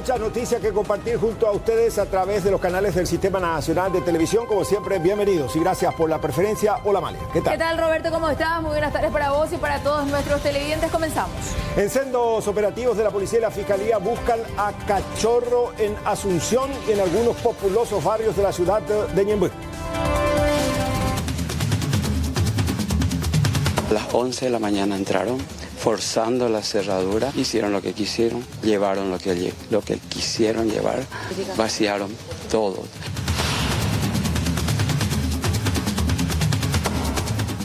muchas noticias que compartir junto a ustedes a través de los canales del Sistema Nacional de Televisión. Como siempre, bienvenidos y gracias por la preferencia. Hola, Amalia. ¿Qué tal? ¿Qué tal, Roberto? ¿Cómo estás? Muy buenas tardes para vos y para todos nuestros televidentes. Comenzamos. En sendos operativos de la Policía y la Fiscalía buscan a Cachorro en Asunción y en algunos populosos barrios de la ciudad de Ñemby. A las 11 de la mañana entraron, forzando la cerradura, hicieron lo que quisieron, llevaron lo que quisieron llevar, vaciaron todo.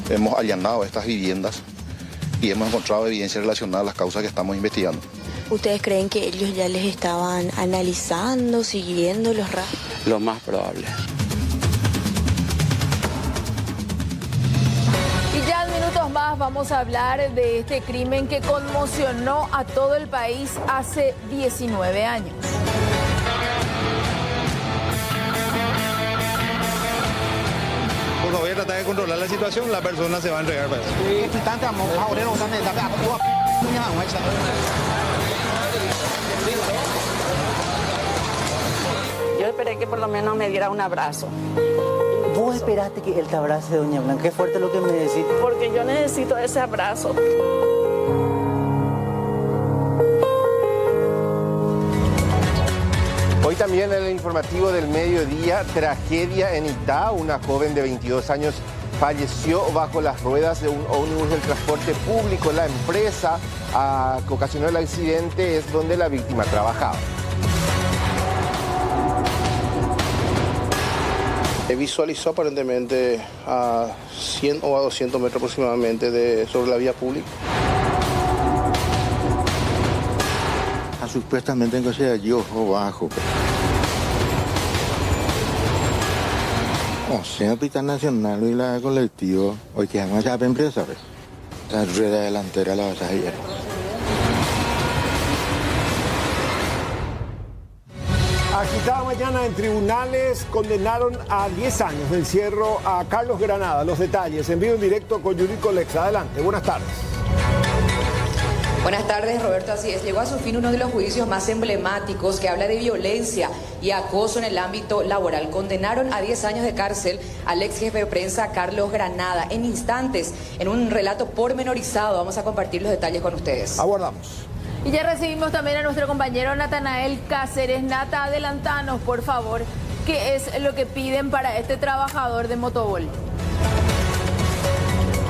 Hemos allanado estas viviendas y hemos encontrado evidencia relacionada a las causas que estamos investigando. ¿Ustedes creen que ellos ya les estaban analizando, siguiendo los rastros? Lo más probable. Y ya en minutos más vamos a hablar de este crimen que conmocionó a todo el país hace 19 años. Voy a tratar de controlar la situación, la persona se va a entregar para eso. Yo esperé que por lo menos me diera un abrazo. ¿Vos esperaste que él te abrace, doña Blanca? Qué fuerte lo que me decís. Porque yo necesito ese abrazo. Hoy también en el informativo del mediodía, tragedia en Itá. Una joven de 22 años falleció bajo las ruedas de un ómnibus del transporte público. La empresa que ocasionó el accidente es donde la víctima trabajaba. Visualizó aparentemente a 100 o a 200 metros aproximadamente sobre la vía pública. Supuestamente en sea yo o bajo. O sea, Hospital Nacional y la colectivo, hoy que vamos a hacer empresa, ¿ves? La rueda delantera la vas a ir. Agitada mañana en tribunales, condenaron a 10 años de encierro a Carlos Granada. Los detalles en vivo en directo con Yuriko Lex. Adelante, buenas tardes. Buenas tardes, Roberto. Así es, llegó a su fin uno de los juicios más emblemáticos que habla de violencia y acoso en el ámbito laboral. Condenaron a 10 años de cárcel al ex jefe de prensa Carlos Granada. En instantes, en un relato pormenorizado, vamos a compartir los detalles con ustedes. Aguardamos. Y ya recibimos también a nuestro compañero Natanael Cáceres. Nata, adelantanos, por favor, ¿qué es lo que piden para este trabajador de Motobol?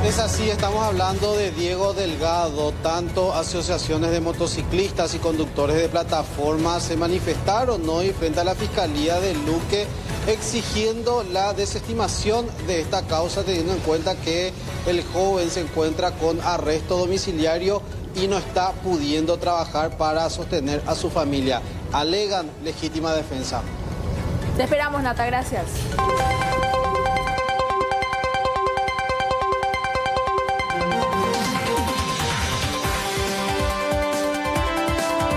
Es así, estamos hablando de Diego Delgado. Tanto asociaciones de motociclistas y conductores de plataformas se manifestaron hoy frente a la Fiscalía de Luque exigiendo la desestimación de esta causa, teniendo en cuenta que el joven se encuentra con arresto domiciliario y no está pudiendo trabajar para sostener a su familia. Alegan legítima defensa. Te esperamos, Nata, gracias.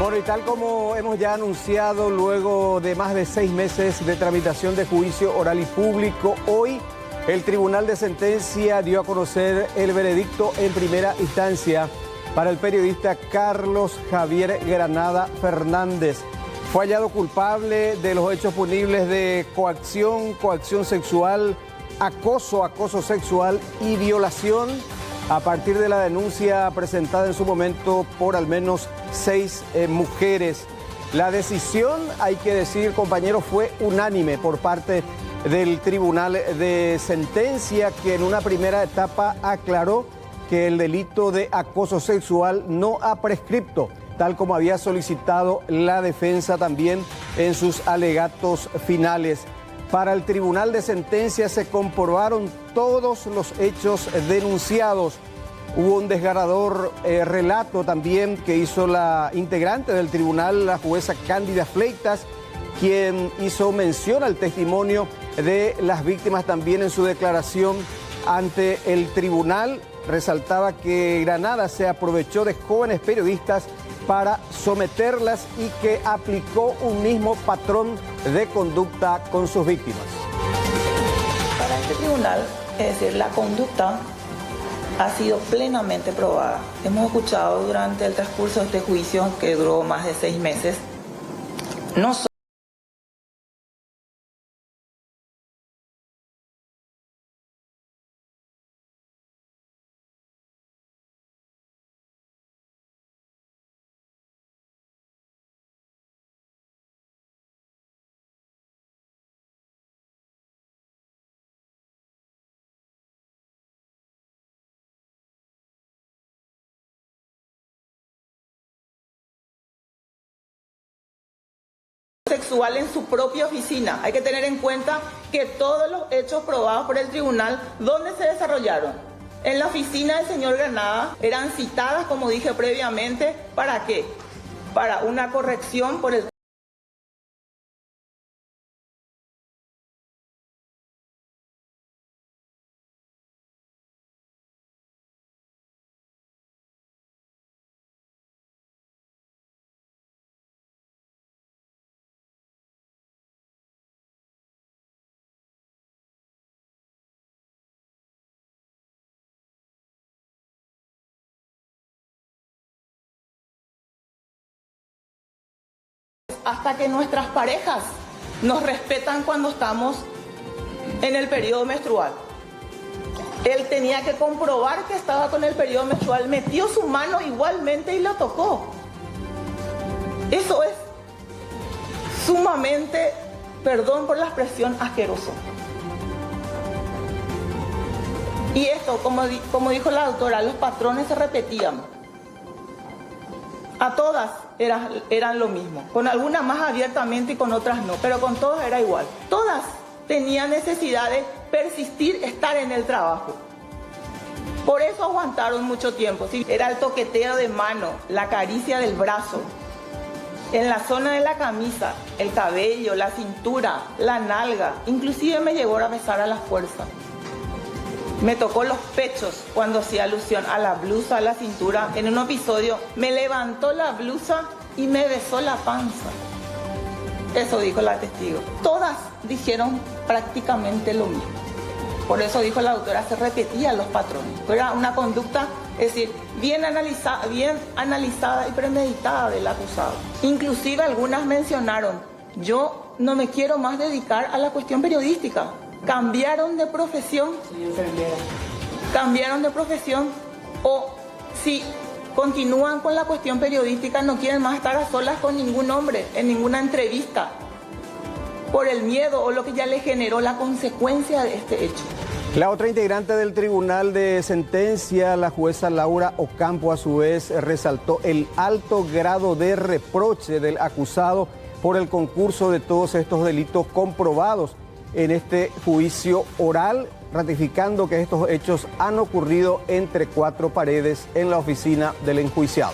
Bueno, y tal como hemos ya anunciado, luego de más de 6 meses de tramitación de juicio oral y público, hoy el Tribunal de Sentencia dio a conocer el veredicto en primera instancia para el periodista Carlos Javier Granada Fernández. Fue hallado culpable de los hechos punibles de coacción sexual, acoso sexual y violación a partir de la denuncia presentada en su momento por al menos 6 mujeres. La decisión, hay que decir, compañeros, fue unánime por parte del Tribunal de Sentencia, que en una primera etapa aclaró que el delito de acoso sexual no ha prescripto, tal como había solicitado la defensa también en sus alegatos finales. Para el Tribunal de Sentencia se comprobaron todos los hechos denunciados. Hubo un desgarrador relato también que hizo la integrante del tribunal, la jueza Cándida Fleitas, quien hizo mención al testimonio de las víctimas también en su declaración ante el tribunal. Resaltaba que Granada se aprovechó de jóvenes periodistas para someterlas y que aplicó un mismo patrón de conducta con sus víctimas. Para este tribunal, es decir, la conducta ha sido plenamente probada. Hemos escuchado durante el transcurso de este juicio, que duró más de 6 meses, No sexual en su propia oficina. Hay que tener en cuenta que todos los hechos probados por el tribunal, ¿dónde se desarrollaron? En la oficina del señor Granada. Eran citadas, como dije previamente, ¿para qué? Para una corrección por el... hasta que nuestras parejas nos respetan cuando estamos en el periodo menstrual. Él tenía que comprobar que estaba con el periodo menstrual, metió su mano igualmente y lo tocó. Eso es sumamente, perdón por la expresión, asqueroso. Y esto, como dijo la doctora, los patrones se repetían. A todas eran lo mismo, con algunas más abiertamente y con otras no, pero con todas era igual. Todas tenían necesidad de persistir, estar en el trabajo. Por eso aguantaron mucho tiempo. ¿Sí? Era el toqueteo de mano, la caricia del brazo, en la zona de la camisa, el cabello, la cintura, la nalga. Inclusive me llegó a besar a la fuerza. Me tocó los pechos cuando hacía alusión a la blusa, a la cintura. En un episodio me levantó la blusa y me besó la panza. Eso dijo la testigo. Todas dijeron prácticamente lo mismo. Por eso dijo la doctora, se repetían los patrones. Era una conducta, es decir, bien analizada y premeditada del acusado. Inclusive algunas mencionaron, yo no me quiero más dedicar a la cuestión periodística. Cambiaron de profesión. Soy enfermera. Cambiaron de profesión o si continúan con la cuestión periodística no quieren más estar a solas con ningún hombre en ninguna entrevista por el miedo o lo que ya le generó la consecuencia de este hecho. La otra integrante del Tribunal de Sentencia, la jueza Laura Ocampo, a su vez resaltó el alto grado de reproche del acusado por el concurso de todos estos delitos comprobados en este juicio oral, ratificando que estos hechos han ocurrido entre cuatro paredes en la oficina del enjuiciado.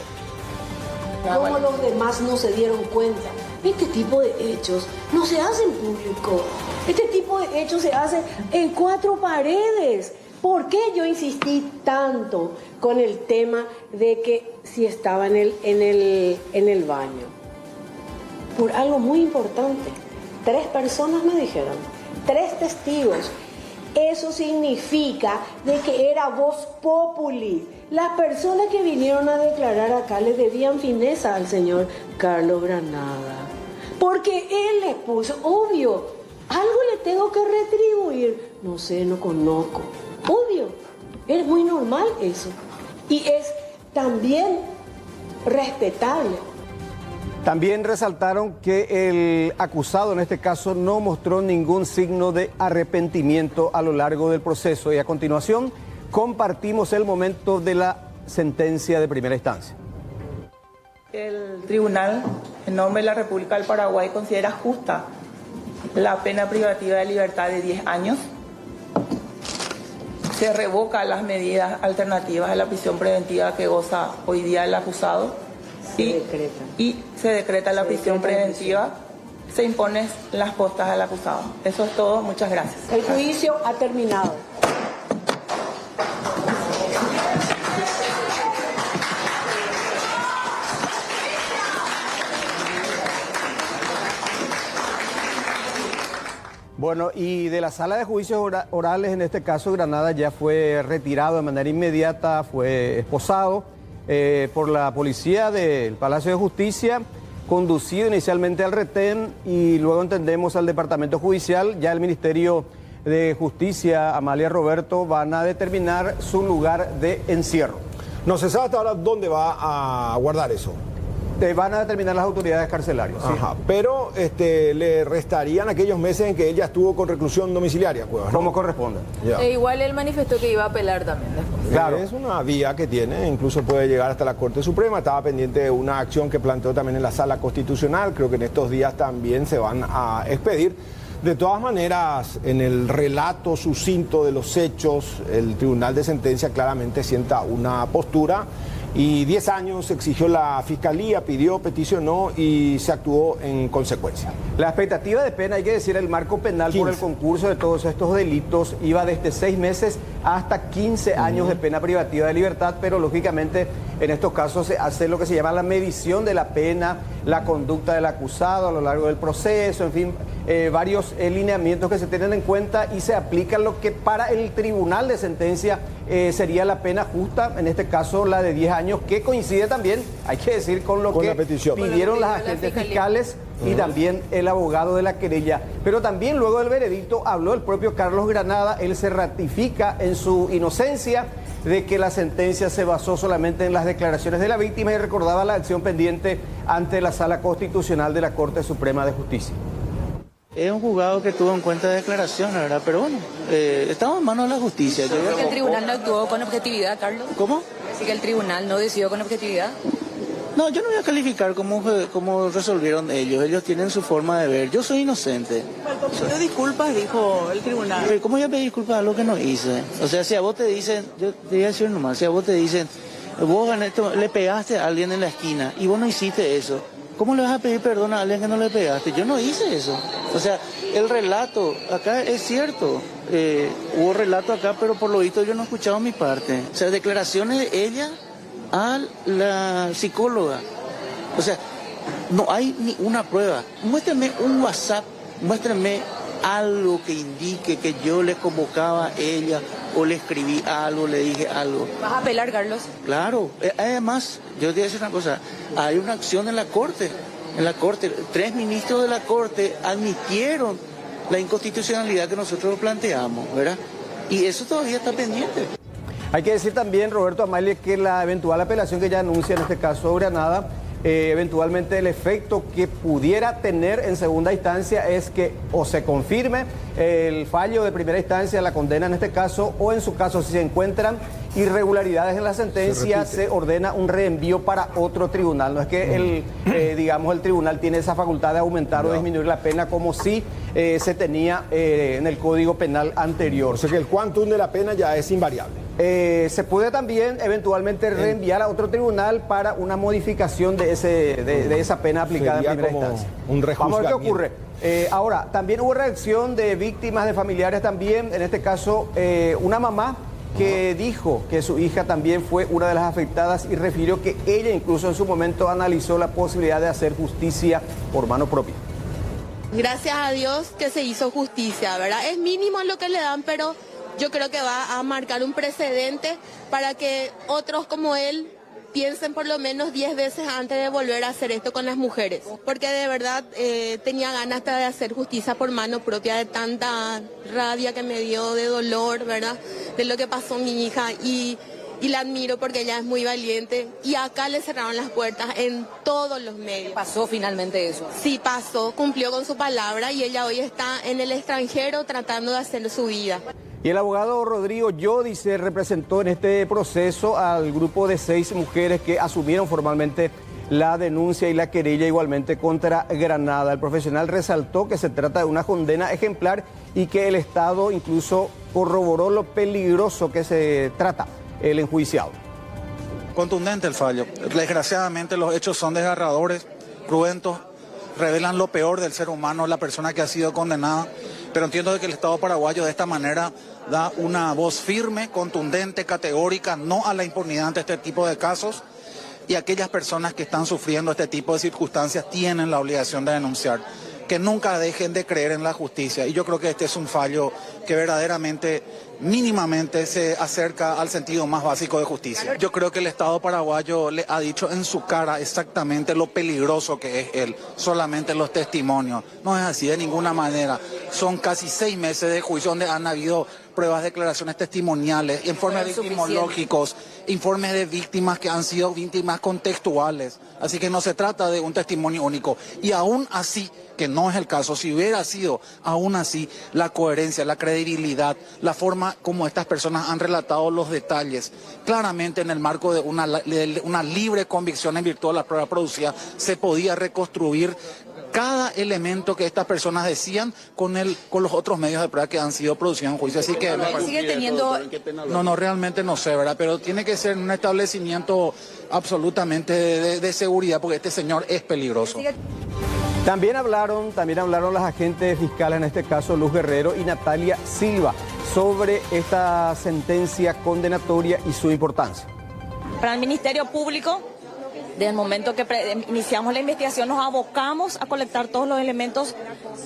¿Cómo los demás no se dieron cuenta? Este tipo de hechos no se hacen público. Este tipo de hechos se hacen en cuatro paredes. ¿Por qué yo insistí tanto con el tema de que si estaba en el baño? Por algo muy importante. 3 personas me dijeron, 3 testigos. Eso significa de que era voz populi. Las personas que vinieron a declarar acá le debían fineza al señor Carlos Granada. Porque él le puso, obvio, algo le tengo que retribuir. No sé, no conozco. Obvio, es muy normal eso. Y es también respetable. También resaltaron que el acusado en este caso no mostró ningún signo de arrepentimiento a lo largo del proceso. Y a continuación compartimos el momento de la sentencia de primera instancia. El tribunal, en nombre de la República del Paraguay, considera justa la pena privativa de libertad de 10 años. Se revoca las medidas alternativas a la prisión preventiva que goza hoy día el acusado. Y se decreta la prisión preventiva, se imponen las postas al acusado. Eso es todo, muchas gracias. El juicio ha terminado. Bueno, y de la sala de juicios orales, en este caso Granada ya fue retirado de manera inmediata, fue esposado por la policía del Palacio de Justicia conducido inicialmente al retén y luego entendemos al Departamento Judicial. Ya el Ministerio de Justicia, Amalia Roberto, van a determinar su lugar de encierro. No se sabe hasta ahora dónde va a guardar eso. Van a determinar las autoridades carcelarias. ¿Sí? Ajá, pero le restarían aquellos meses en que ella estuvo con reclusión domiciliaria, Cuevas, ¿no? Como corresponde. Igual él manifestó que iba a apelar también después. Claro, es una vía que tiene, incluso puede llegar hasta la Corte Suprema. Estaba pendiente de una acción que planteó también en la Sala Constitucional. Creo que en estos días también se van a expedir. De todas maneras, en el relato sucinto de los hechos, el Tribunal de Sentencia claramente sienta una postura y 10 años exigió la Fiscalía, pidió, peticionó y se actuó en consecuencia. La expectativa de pena, hay que decir, el marco penal 15. Por el concurso de todos estos delitos iba desde 6 meses hasta 15 años de pena privativa de libertad, pero lógicamente en estos casos se hace lo que se llama la medición de la pena, la conducta del acusado a lo largo del proceso, en fin, varios lineamientos que se tienen en cuenta y se aplica lo que para el Tribunal de Sentencia sería la pena justa, en este caso la de 10 años, que coincide también, hay que decir, con lo que pidieron las agentes fiscales y también el abogado de la querella. Pero también luego del veredicto habló el propio Carlos Granada, él se ratifica en su inocencia de que la sentencia se basó solamente en las declaraciones de la víctima y recordaba la acción pendiente ante la Sala Constitucional de la Corte Suprema de Justicia. Es un juzgado que tuvo en cuenta declaraciones, ¿verdad? Pero bueno, estamos en manos de la justicia. ¿Que el tribunal no actuó con objetividad, Carlos? ¿Cómo? ¿Sí que el tribunal no decidió con objetividad? No, yo no voy a calificar cómo resolvieron ellos. Ellos tienen su forma de ver. Yo soy inocente. Pidió disculpas, dijo el tribunal. Pero ¿cómo voy a pedir disculpas a lo que no hice? O sea, si a vos te dicen, yo te voy a decir nomás, si a vos te dicen, vos le pegaste a alguien en la esquina y vos no hiciste eso, ¿cómo le vas a pedir perdón a alguien que no le pegaste? Yo no hice eso. O sea, el relato acá es cierto. Hubo relato acá, pero por lo visto yo no he escuchado mi parte. O sea, declaraciones de ella a la psicóloga. O sea, no hay ni una prueba. Muéstrame un WhatsApp, muéstrame algo que indique que yo le convocaba a ella o le escribí algo, le dije algo. ¿Vas a apelar, Carlos? Claro. Además, yo te voy a decir una cosa, hay una acción en la Corte. En la Corte, 3 ministros de la Corte admitieron la inconstitucionalidad que nosotros planteamos, ¿verdad? Y eso todavía está pendiente. Hay que decir también, Roberto Amalia, que la eventual apelación que ya anuncia en este caso Granada, eventualmente el efecto que pudiera tener en segunda instancia es que o se confirme el fallo de primera instancia, la condena en este caso, o en su caso si se encuentran irregularidades en la sentencia, se ordena un reenvío para otro tribunal. No es que el tribunal tiene esa facultad de aumentar o disminuir la pena como si se tenía en el Código Penal anterior. O sea que el quantum de la pena ya es invariable. Se puede también eventualmente reenviar a otro tribunal para una modificación de esa pena aplicada en primera instancia. Vamos a ver qué ocurre. Ahora, también hubo reacción de víctimas, de familiares también, en este caso una mamá que dijo que su hija también fue una de las afectadas y refirió que ella incluso en su momento analizó la posibilidad de hacer justicia por mano propia. Gracias a Dios que se hizo justicia, ¿verdad? Es mínimo lo que le dan, pero yo creo que va a marcar un precedente para que otros como él piensen por lo menos 10 veces antes de volver a hacer esto con las mujeres. Porque de verdad tenía ganas de hacer justicia por mano propia, de tanta rabia que me dio, de dolor, ¿verdad? De lo que pasó mi hija y la admiro porque ella es muy valiente. Y acá le cerraron las puertas en todos los medios. ¿Pasó finalmente eso? Sí, pasó, cumplió con su palabra y ella hoy está en el extranjero tratando de hacer su vida. Y el abogado Rodrigo Yodi se representó en este proceso al grupo de 6 mujeres que asumieron formalmente la denuncia y la querella igualmente contra Granada. El profesional resaltó que se trata de una condena ejemplar y que el Estado incluso corroboró lo peligroso que se trata el enjuiciado. Contundente el fallo. Desgraciadamente los hechos son desgarradores, cruentos, revelan lo peor del ser humano, la persona que ha sido condenada. Pero entiendo que el Estado paraguayo de esta manera da una voz firme, contundente, categórica, no a la impunidad ante este tipo de casos, y aquellas personas que están sufriendo este tipo de circunstancias tienen la obligación de denunciar. que nunca dejen de creer en la justicia. Y yo creo que este es un fallo que verdaderamente, mínimamente se acerca al sentido más básico de justicia. Yo creo que el Estado paraguayo le ha dicho en su cara exactamente lo peligroso que es él, solamente los testimonios. No es así de ninguna manera. Son casi 6 meses de juicio donde han habido pruebas, declaraciones testimoniales, informes victimológicos, informes de víctimas que han sido víctimas contextuales. Así que no se trata de un testimonio único. Y aún así, que no es el caso, si hubiera sido aún así, la coherencia, la credibilidad, la forma como estas personas han relatado los detalles, claramente en el marco de una libre convicción en virtud de la prueba producida, se podía reconstruir cada elemento que estas personas decían con los otros medios de prueba que han sido producidos en juicio. Así que sigue teniendo... No, realmente no sé, ¿verdad? Pero tiene que ser un establecimiento absolutamente de seguridad, porque este señor es peligroso. También hablaron las agentes fiscales, en este caso Luz Guerrero y Natalia Silva, sobre esta sentencia condenatoria y su importancia. Para el Ministerio Público, desde el momento que iniciamos la investigación, nos abocamos a colectar todos los elementos,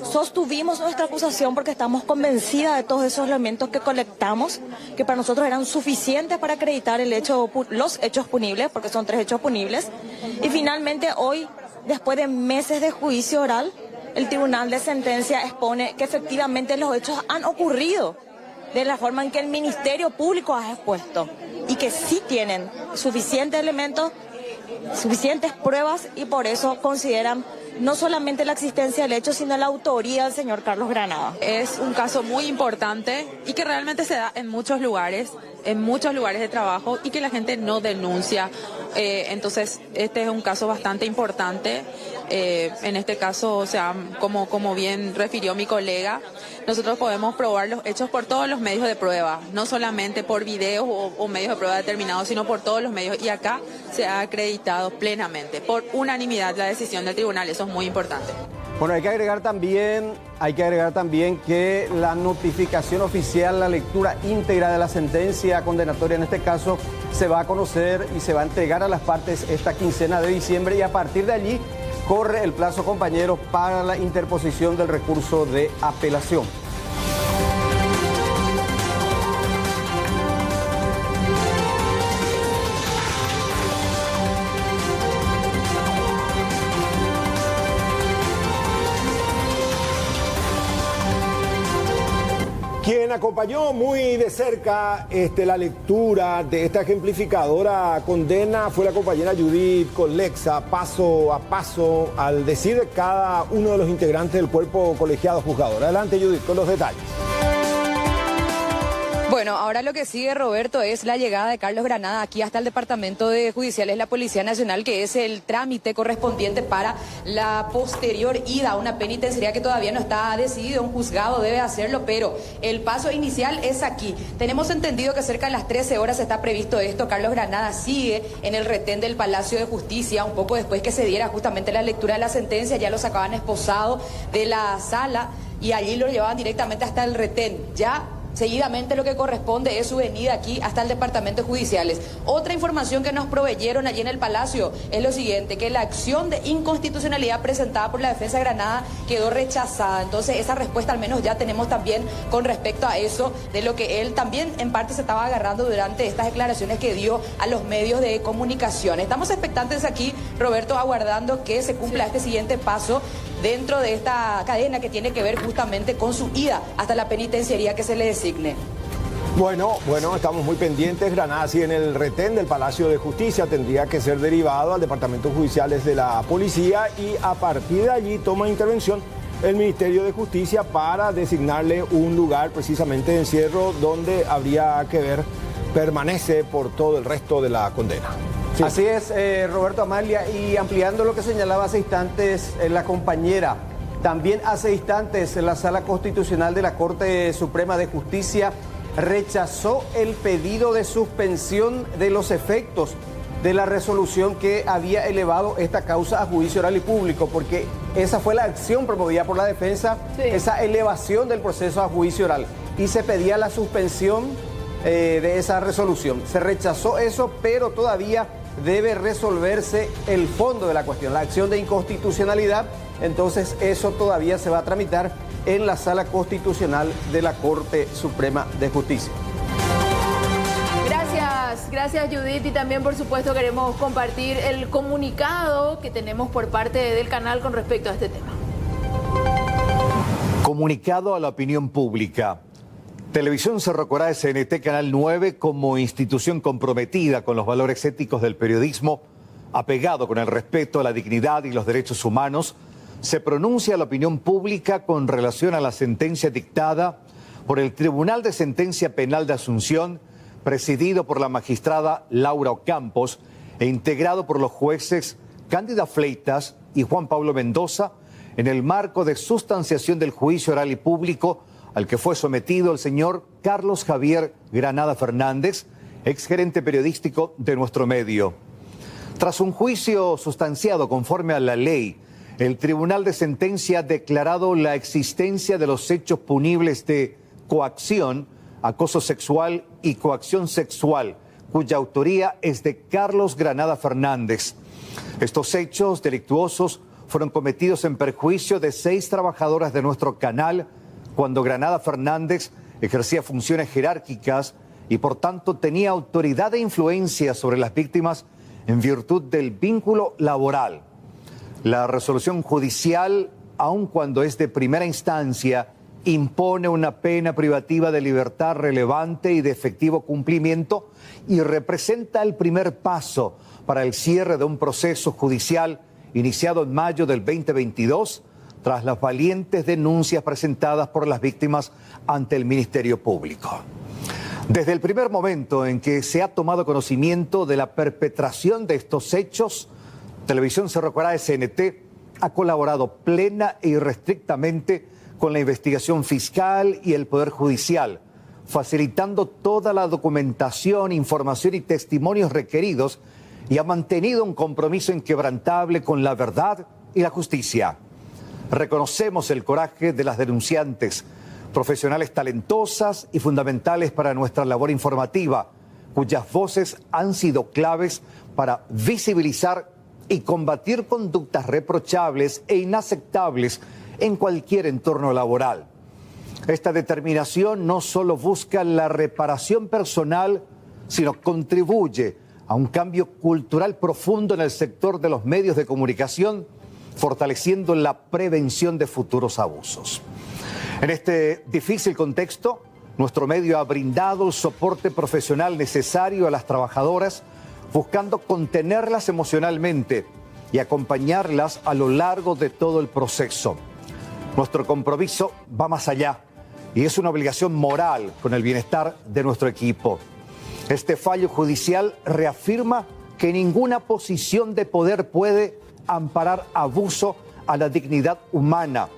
sostuvimos nuestra acusación porque estamos convencidas de todos esos elementos que colectamos, que para nosotros eran suficientes para acreditar los hechos punibles, porque son 3 hechos punibles, y finalmente hoy, después de meses de juicio oral, el Tribunal de Sentencia expone que efectivamente los hechos han ocurrido de la forma en que el Ministerio Público ha expuesto y que sí tienen suficientes elementos, suficientes pruebas, y por eso consideran no solamente la existencia del hecho, sino la autoría del señor Carlos Granada. Es un caso muy importante y que realmente se da en muchos lugares de trabajo y que la gente no denuncia. Entonces, este es un caso bastante importante. En este caso, o sea, como bien refirió mi colega, nosotros podemos probar los hechos por todos los medios de prueba, no solamente por videos o medios de prueba determinados, sino por todos los medios. Y acá se ha acreditado plenamente, por unanimidad, la decisión del tribunal. Eso es muy importante. Bueno, hay que agregar también que la notificación oficial, la lectura íntegra de la sentencia condenatoria en este caso, se va a conocer y se va a entregar a las partes esta quincena de diciembre, y a partir de allí corre el plazo, compañeros, para la interposición del recurso de apelación. Quien acompañó muy de cerca la lectura de esta ejemplificadora condena fue la compañera Judith Colexa, paso a paso, al decir de cada uno de los integrantes del cuerpo colegiado juzgador. Adelante, Judith, con los detalles. Bueno, ahora lo que sigue, Roberto, es la llegada de Carlos Granada aquí hasta el Departamento de Judiciales de la Policía Nacional, que es el trámite correspondiente para la posterior ida a una penitenciaría que todavía no está decidido. Un juzgado debe hacerlo, pero el paso inicial es aquí. Tenemos entendido que cerca de las 13 horas está previsto esto. Carlos Granada sigue en el retén del Palacio de Justicia, un poco después que se diera justamente la lectura de la sentencia. Ya lo sacaban esposado de la sala y allí lo llevaban directamente hasta el retén. Ya seguidamente lo que corresponde es su venida aquí hasta el Departamento de Judiciales. Otra información que nos proveyeron allí en el Palacio es lo siguiente, que la acción de inconstitucionalidad presentada por la defensa de Granada quedó rechazada. Entonces esa respuesta al menos ya tenemos también con respecto a eso, de lo que él también en parte se estaba agarrando durante estas declaraciones que dio a los medios de comunicación. Estamos expectantes aquí, Roberto, aguardando que se cumpla este siguiente paso dentro de esta cadena que tiene que ver justamente con su ida hasta la penitenciaría que se le designe. Bueno, estamos muy pendientes. Granada sigue en el retén del Palacio de Justicia, tendría que ser derivado al Departamento Judiciales de la Policía, y a partir de allí toma intervención el Ministerio de Justicia para designarle un lugar precisamente de encierro donde habría que ver permanece por todo el resto de la condena. Sí. Así es, Roberto, Amalia, y ampliando lo que señalaba hace instantes la compañera, también hace instantes la Sala Constitucional de la Corte Suprema de Justicia rechazó el pedido de suspensión de los efectos de la resolución que había elevado esta causa a juicio oral y público, porque esa fue la acción promovida por la defensa, esa elevación del proceso a juicio oral, y se pedía la suspensión de esa resolución. Se rechazó eso, pero todavía debe resolverse el fondo de la cuestión, la acción de inconstitucionalidad, Entonces eso todavía se va a tramitar en la Sala Constitucional de la Corte Suprema de Justicia. Gracias Judith, y también por supuesto queremos compartir el comunicado que tenemos por parte del canal con respecto a este tema. Comunicado a la opinión pública. Televisión Cerro Corá SNT Canal 9, como institución comprometida con los valores éticos del periodismo, apegado con el respeto a la dignidad y los derechos humanos, se pronuncia a la opinión pública con relación a la sentencia dictada por el Tribunal de Sentencia Penal de Asunción, presidido por la magistrada Laura Ocampos e integrado por los jueces Cándida Fleitas y Juan Pablo Mendoza, en el marco de sustanciación del juicio oral y público al que fue sometido el señor Carlos Javier Granada Fernández, exgerente periodístico de nuestro medio. Tras un juicio sustanciado conforme a la ley, el Tribunal de Sentencia ha declarado la existencia de los hechos punibles de coacción, acoso sexual y coacción sexual, cuya autoría es de Carlos Granada Fernández. Estos hechos delictuosos fueron cometidos en perjuicio de 6 trabajadoras de nuestro canal, cuando Granada Fernández ejercía funciones jerárquicas y por tanto tenía autoridad e influencia sobre las víctimas en virtud del vínculo laboral. La resolución judicial, aun cuando es de primera instancia, impone una pena privativa de libertad relevante y de efectivo cumplimiento y representa el primer paso para el cierre de un proceso judicial iniciado en mayo del 2022 tras las valientes denuncias presentadas por las víctimas ante el Ministerio Público. Desde el primer momento en que se ha tomado conocimiento de la perpetración de estos hechos, Televisión Cerro Corá SNT ha colaborado plena e irrestrictamente con la investigación fiscal y el Poder Judicial, facilitando toda la documentación, información y testimonios requeridos, y ha mantenido un compromiso inquebrantable con la verdad y la justicia. Reconocemos el coraje de las denunciantes, profesionales talentosas y fundamentales para nuestra labor informativa, cuyas voces han sido claves para visibilizar y combatir conductas reprochables e inaceptables en cualquier entorno laboral. Esta determinación no solo busca la reparación personal, sino contribuye a un cambio cultural profundo en el sector de los medios de comunicación, fortaleciendo la prevención de futuros abusos. En este difícil contexto, nuestro medio ha brindado el soporte profesional necesario a las trabajadoras, buscando contenerlas emocionalmente y acompañarlas a lo largo de todo el proceso. Nuestro compromiso va más allá y es una obligación moral con el bienestar de nuestro equipo. Este fallo judicial reafirma que ninguna posición de poder puede amparar abuso a la dignidad humana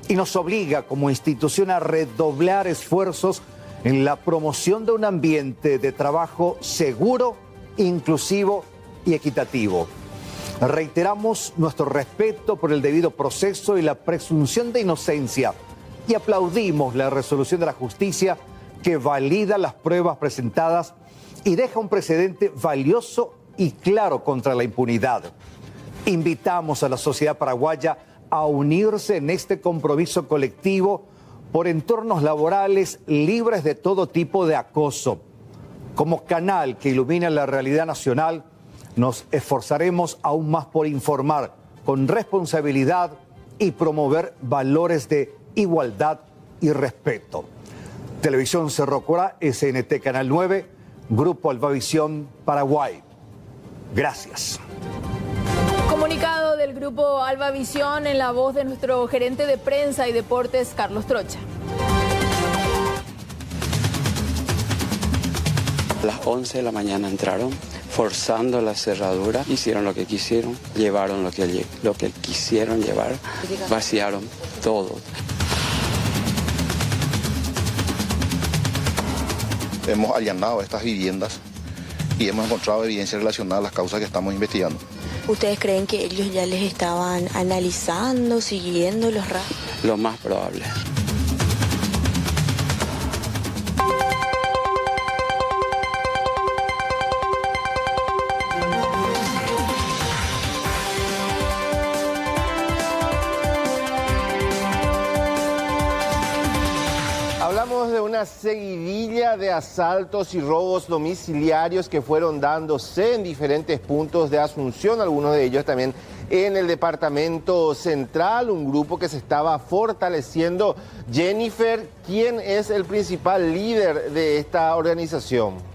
y nos obliga como institución a redoblar esfuerzos en la promoción de un ambiente de trabajo seguro, inclusivo y equitativo. Reiteramos nuestro respeto por el debido proceso y la presunción de inocencia y aplaudimos la resolución de la justicia que valida las pruebas presentadas y deja un precedente valioso y claro contra la impunidad. Invitamos a la sociedad paraguaya a unirse en este compromiso colectivo por entornos laborales libres de todo tipo de acoso. Como canal que ilumina la realidad nacional, nos esforzaremos aún más por informar con responsabilidad y promover valores de igualdad y respeto. Televisión Cerro Corá, SNT Canal 9, Grupo Albavisión, Paraguay. Gracias. Comunicado del Grupo Albavisión en la voz de nuestro gerente de prensa y deportes, Carlos Trocha. A las 11 de la mañana entraron, forzando la cerradura, hicieron lo que quisieron, llevaron lo que quisieron llevar, vaciaron todo. Hemos allanado estas viviendas y hemos encontrado evidencia relacionada a las causas que estamos investigando. ¿Ustedes creen que ellos ya les estaban analizando, siguiendo los rastros? Lo más probable. una seguidilla de asaltos y robos domiciliarios que fueron dándose en diferentes puntos de Asunción, algunos de ellos también en el departamento central, un grupo que se estaba fortaleciendo. Jennifer, ¿quién es el principal líder de esta organización?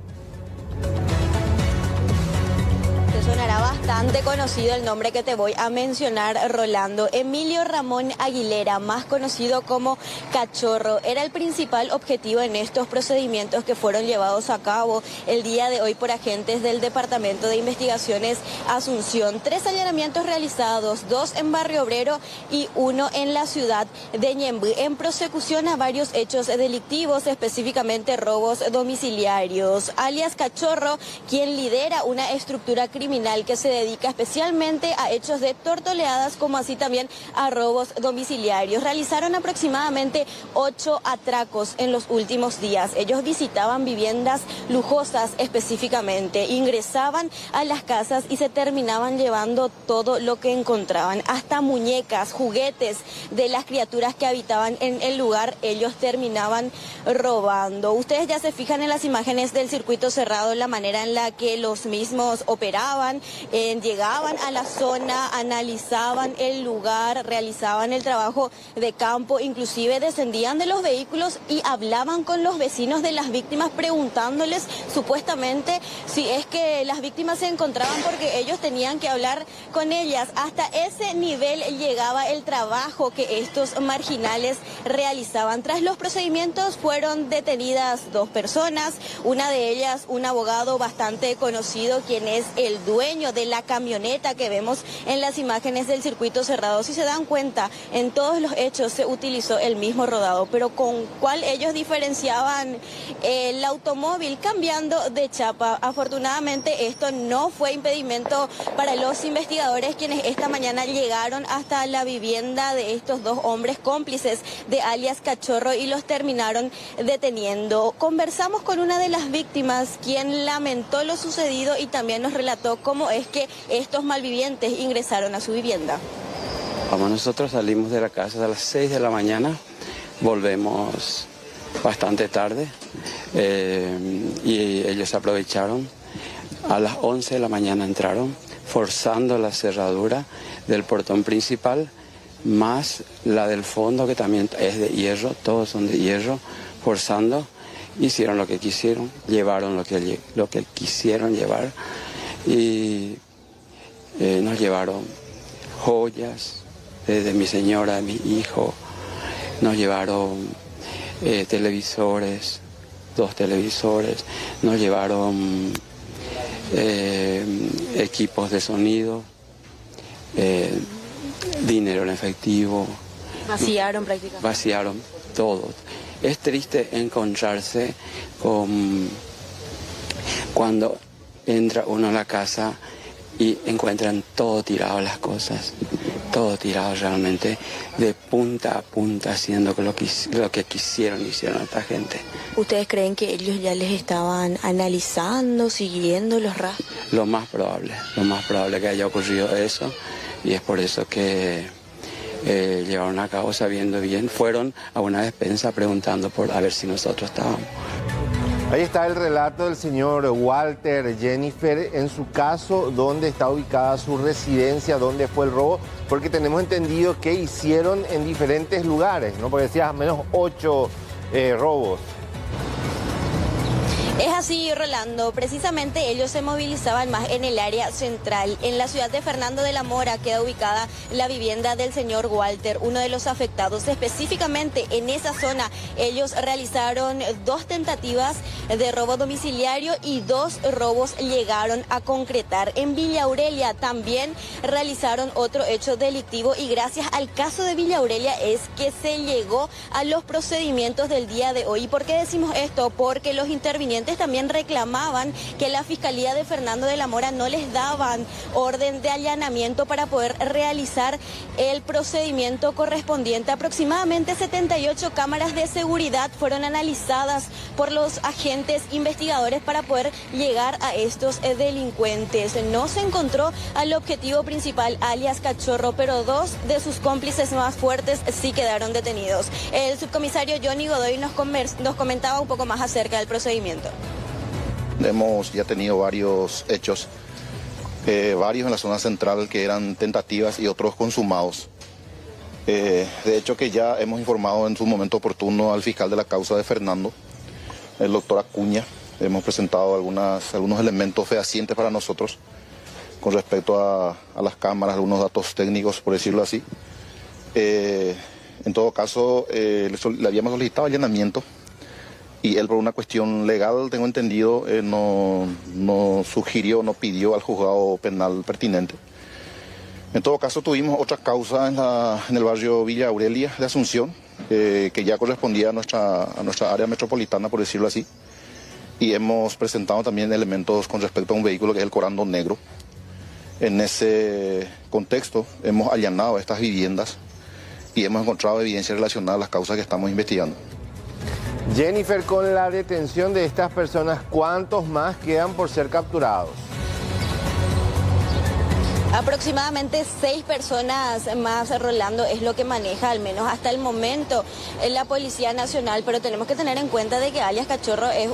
Sonará bastante conocido el nombre que te voy a mencionar, Rolando. Emilio Ramón Aguilera, más conocido como Cachorro, era el principal objetivo en estos procedimientos que fueron llevados a cabo el día de hoy por agentes del Departamento de Investigaciones Asunción. 3 allanamientos realizados, 2 en Barrio Obrero y 1 en la ciudad de Ñemby, en prosecución a varios hechos delictivos, específicamente robos domiciliarios. Alias Cachorro, quien lidera una estructura criminal que se dedica especialmente a hechos de tortoleadas, como así también a robos domiciliarios. Realizaron aproximadamente 8 atracos en los últimos días. Ellos visitaban viviendas lujosas específicamente, ingresaban a las casas y se terminaban llevando todo lo que encontraban, hasta muñecas, juguetes de las criaturas que habitaban en el lugar, ellos terminaban robando. Ustedes ya se fijan en las imágenes del circuito cerrado, la manera en la que los mismos operaban. Llegaban a la zona, analizaban el lugar, realizaban el trabajo de campo, inclusive descendían de los vehículos y hablaban con los vecinos de las víctimas, preguntándoles supuestamente si es que las víctimas se encontraban, porque ellos tenían que hablar con ellas. Hasta ese nivel llegaba el trabajo que estos marginales realizaban. Tras los procedimientos fueron detenidas 2 personas, una de ellas un abogado bastante conocido, quien es el dueño de la camioneta que vemos en las imágenes del circuito cerrado. Si se dan cuenta, en todos los hechos se utilizó el mismo rodado, pero con cuál ellos diferenciaban el automóvil, cambiando de chapa. Afortunadamente esto no fue impedimento para los investigadores, quienes esta mañana llegaron hasta la vivienda de estos 2 hombres cómplices de alias Cachorro y los terminaron deteniendo. Conversamos con una de las víctimas, quien lamentó lo sucedido y también nos relató cómo es que estos malvivientes ingresaron a su vivienda. Como nosotros salimos de la casa a las 6 de la mañana, volvemos bastante tarde y ellos aprovecharon. A las 11 de la mañana entraron, forzando la cerradura del portón principal, más la del fondo, que también es de hierro, todos son de hierro, forzando. Hicieron lo que quisieron, llevaron lo que quisieron llevar y nos llevaron joyas de mi señora, de mi hijo, nos llevaron televisores, 2 televisores, nos llevaron equipos de sonido, dinero en efectivo. Vaciaron prácticamente. Vaciaron todo. Es triste encontrarse con cuando entra uno a la casa y encuentran todo tirado, las cosas, todo tirado realmente, de punta a punta, haciendo lo que hicieron a esta gente. ¿Ustedes creen que ellos ya les estaban analizando, siguiendo los rastros? Lo más probable que haya ocurrido eso, y es por eso que llevaron a cabo sabiendo bien, fueron a una despensa preguntando por a ver si nosotros estábamos. Ahí está el relato del señor Walter. Jennifer, en su caso, ¿dónde está ubicada su residencia? ¿Dónde fue el robo? Porque tenemos entendido que hicieron en diferentes lugares, ¿no? Porque decías al menos 8 robos. Es así, Rolando. Precisamente ellos se movilizaban más en el área central. En la ciudad de Fernando de la Mora queda ubicada la vivienda del señor Walter, uno de los afectados. Específicamente en esa zona ellos realizaron 2 tentativas de robo domiciliario y 2 robos llegaron a concretar. En Villa Aurelia también realizaron otro hecho delictivo, y gracias al caso de Villa Aurelia es que se llegó a los procedimientos del día de hoy. ¿Por qué decimos esto? Porque los intervinientes sobrevivientes también reclamaban que la Fiscalía de Fernando de la Mora no les daban orden de allanamiento para poder realizar el procedimiento correspondiente. Aproximadamente 78 cámaras de seguridad fueron analizadas por los agentes investigadores para poder llegar a estos delincuentes. No se encontró al objetivo principal, alias Cachorro, pero dos de sus cómplices más fuertes sí quedaron detenidos. El subcomisario Johnny Godoy nos comentaba un poco más acerca del procedimiento. Hemos ya tenido varios hechos, varios en la zona central que eran tentativas y otros consumados. De hecho que ya hemos informado en su momento oportuno al fiscal de la causa de Fernando, el doctor Acuña. Hemos presentado algunos elementos fehacientes para nosotros con respecto a las cámaras, algunos datos técnicos, por decirlo así. En todo caso, le habíamos solicitado allanamiento y él, por una cuestión legal, tengo entendido, no sugirió, no pidió al juzgado penal pertinente. En todo caso, tuvimos otra causa en el barrio Villa Aurelia de Asunción, que ya correspondía a nuestra área metropolitana, por decirlo así. Y hemos presentado también elementos con respecto a un vehículo que es el Corando Negro. En ese contexto hemos allanado estas viviendas y hemos encontrado evidencia relacionada a las causas que estamos investigando. Jennifer, con la detención de estas personas, ¿cuántos más quedan por ser capturados? Aproximadamente 6 personas más, Rolando, es lo que maneja al menos hasta el momento la Policía Nacional, pero tenemos que tener en cuenta de que alias Cachorro es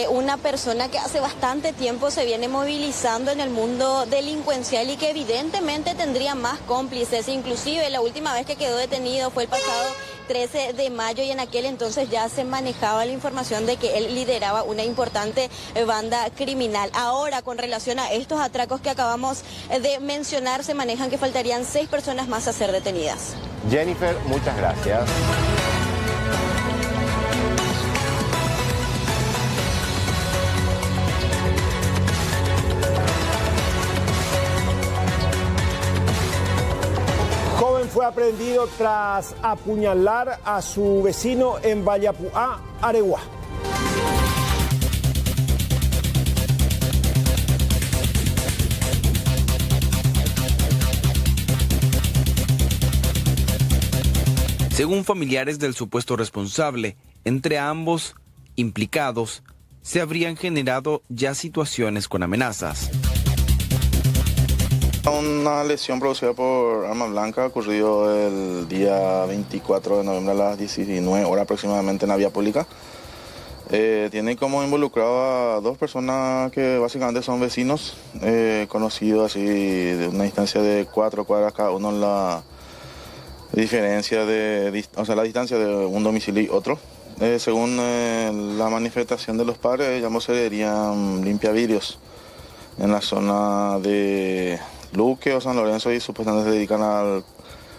una persona que hace bastante tiempo se viene movilizando en el mundo delincuencial y que evidentemente tendría más cómplices. Inclusive la última vez que quedó detenido fue el pasado 13 de mayo y en aquel entonces ya se manejaba la información de que él lideraba una importante banda criminal. Ahora, con relación a estos atracos que acabamos de mencionar, se manejan que faltarían 6 personas más a ser detenidas. Jennifer, muchas gracias. Joven fue aprehendido tras apuñalar a su vecino en Vallapuá, Areguá. Según familiares del supuesto responsable, entre ambos implicados se habrían generado ya situaciones con amenazas. Una lesión producida por arma blanca ocurrió el día 24 de noviembre a las 19 horas aproximadamente en la vía pública. Tiene como involucrado a 2 personas que básicamente son vecinos, conocidos así de una distancia de 4 cuadras cada uno, la distancia de un domicilio y otro. Según la manifestación de los padres, ambos se dirían limpiavidrios en la zona de Luque o San Lorenzo y supuestamente se dedican al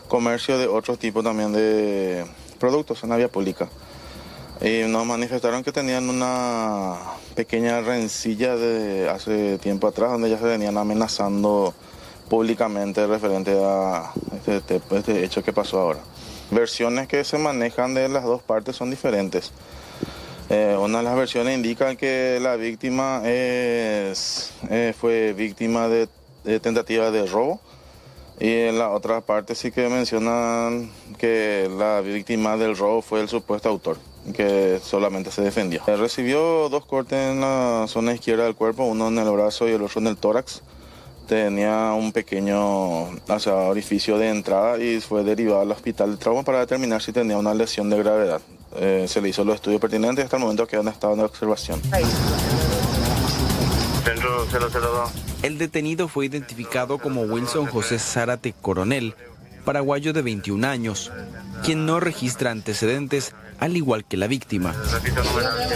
comercio de otros tipos también de productos en la vía pública. Y nos manifestaron que tenían una pequeña rencilla de hace tiempo atrás donde ya se venían amenazando públicamente referente a este hecho que pasó ahora. Versiones que se manejan de las dos partes son diferentes. Una de las versiones indica que la víctima fue víctima de tentativa de robo y en la otra parte sí que mencionan que la víctima del robo fue el supuesto autor, que solamente se defendió. Recibió 2 cortes en la zona izquierda del cuerpo, uno en el brazo y el otro en el tórax. Tenía un pequeño orificio de entrada y fue derivado al hospital de trauma para determinar si tenía una lesión de gravedad. Se le hizo los estudios pertinentes y hasta el momento queda en estado de observación. Centro 002. El detenido fue identificado como Wilson José Zárate Coronel, paraguayo de 21 años, quien no registra antecedentes, al igual que la víctima. Repito, numeral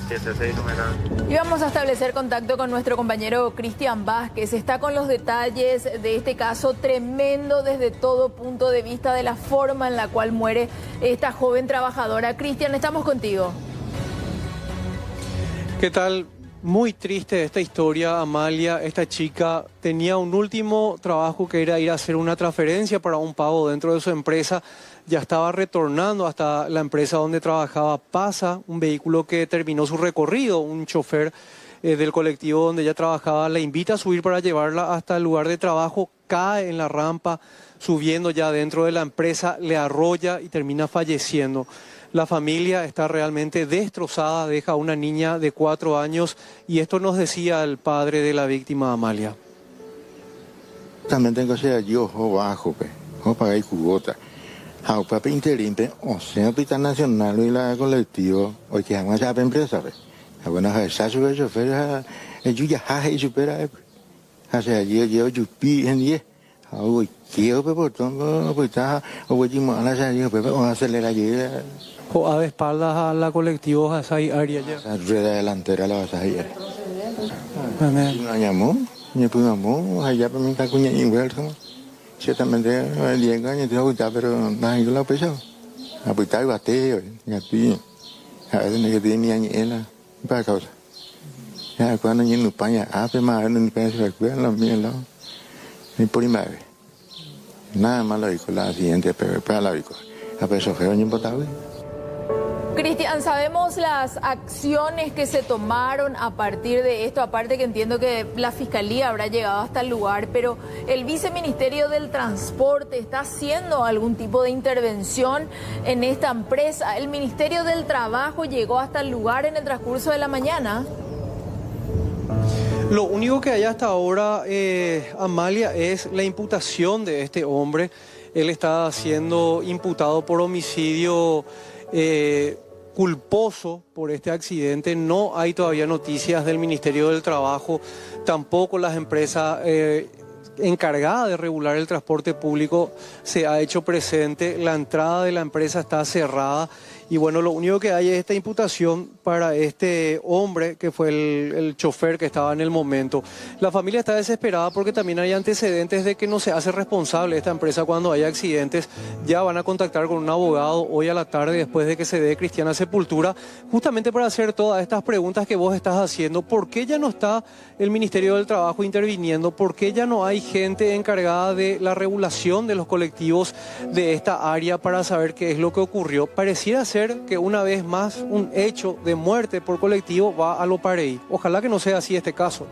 76 numeral. Y vamos a establecer contacto con nuestro compañero Cristian Vázquez. Está con los detalles de este caso tremendo desde todo punto de vista de la forma en la cual muere esta joven trabajadora. Cristian, estamos contigo. ¿Qué tal? Muy triste esta historia, Amalia. Esta chica tenía un último trabajo que era ir a hacer una transferencia para un pago dentro de su empresa. Ya estaba retornando hasta la empresa donde trabajaba. Pasa un vehículo que terminó su recorrido, un chofer del colectivo donde ella trabajaba, la invita a subir para llevarla hasta el lugar de trabajo, cae en la rampa, subiendo ya dentro de la empresa, le arrolla y termina falleciendo. La familia está realmente destrozada, deja a una niña de 4 años y esto nos decía el padre de la víctima, Amalia. También tengo que ser yo bajo, o pagar cuota. A papel interim, o sea, hospital nacional y la colectivo, o que vamos a empresa, bueno, esa sube chofer, yo ya hay supera, hace yo yupi en 10. Ôi, chiều với bộ trong bộ ta, ôi chỉ mở ra ra nhiều phải có acelerar allí. O a de espaldas a la colectivo a esa área ya. La rueda delantera la vas a ir. No llamó, ni pudimos, allá para mí está cuña igual, ¿no? Ciertamente el día que yo tengo que pero nada yo lo pesado. A putar bate, ya pi. A veces me quedé ni añela, para causa. Ya cuando yo no paña, pero más no pienso que la mía la. Mi prima, nada más lo dijo la siguiente, pero para la dijo, a pesar de que impotable. Cristian, sabemos las acciones que se tomaron a partir de esto, aparte que entiendo que la Fiscalía habrá llegado hasta el lugar, pero el Viceministerio del Transporte está haciendo algún tipo de intervención en esta empresa. El Ministerio del Trabajo llegó hasta el lugar en el transcurso de la mañana. Lo único que hay hasta ahora, Amalia, es la imputación de este hombre. Él está siendo imputado por homicidio culposo por este accidente. No hay todavía noticias del Ministerio del Trabajo, tampoco las empresas encargadas de regular el transporte público se ha hecho presente. La entrada de la empresa está cerrada. Y bueno, lo único que hay es esta imputación para este hombre que fue el chofer que estaba en el momento. La familia está desesperada porque también hay antecedentes de que no se hace responsable esta empresa cuando hay accidentes. Ya van a contactar con un abogado hoy a la tarde después de que se dé cristiana sepultura, justamente para hacer todas estas preguntas que vos estás haciendo. ¿Por qué ya no está el Ministerio del Trabajo interviniendo? ¿Por qué ya no hay gente encargada de la regulación de los colectivos de esta área para saber qué es lo que ocurrió? Pareciera ser que una vez más un hecho de muerte por colectivo va a lo pareí. Ojalá que no sea así este caso.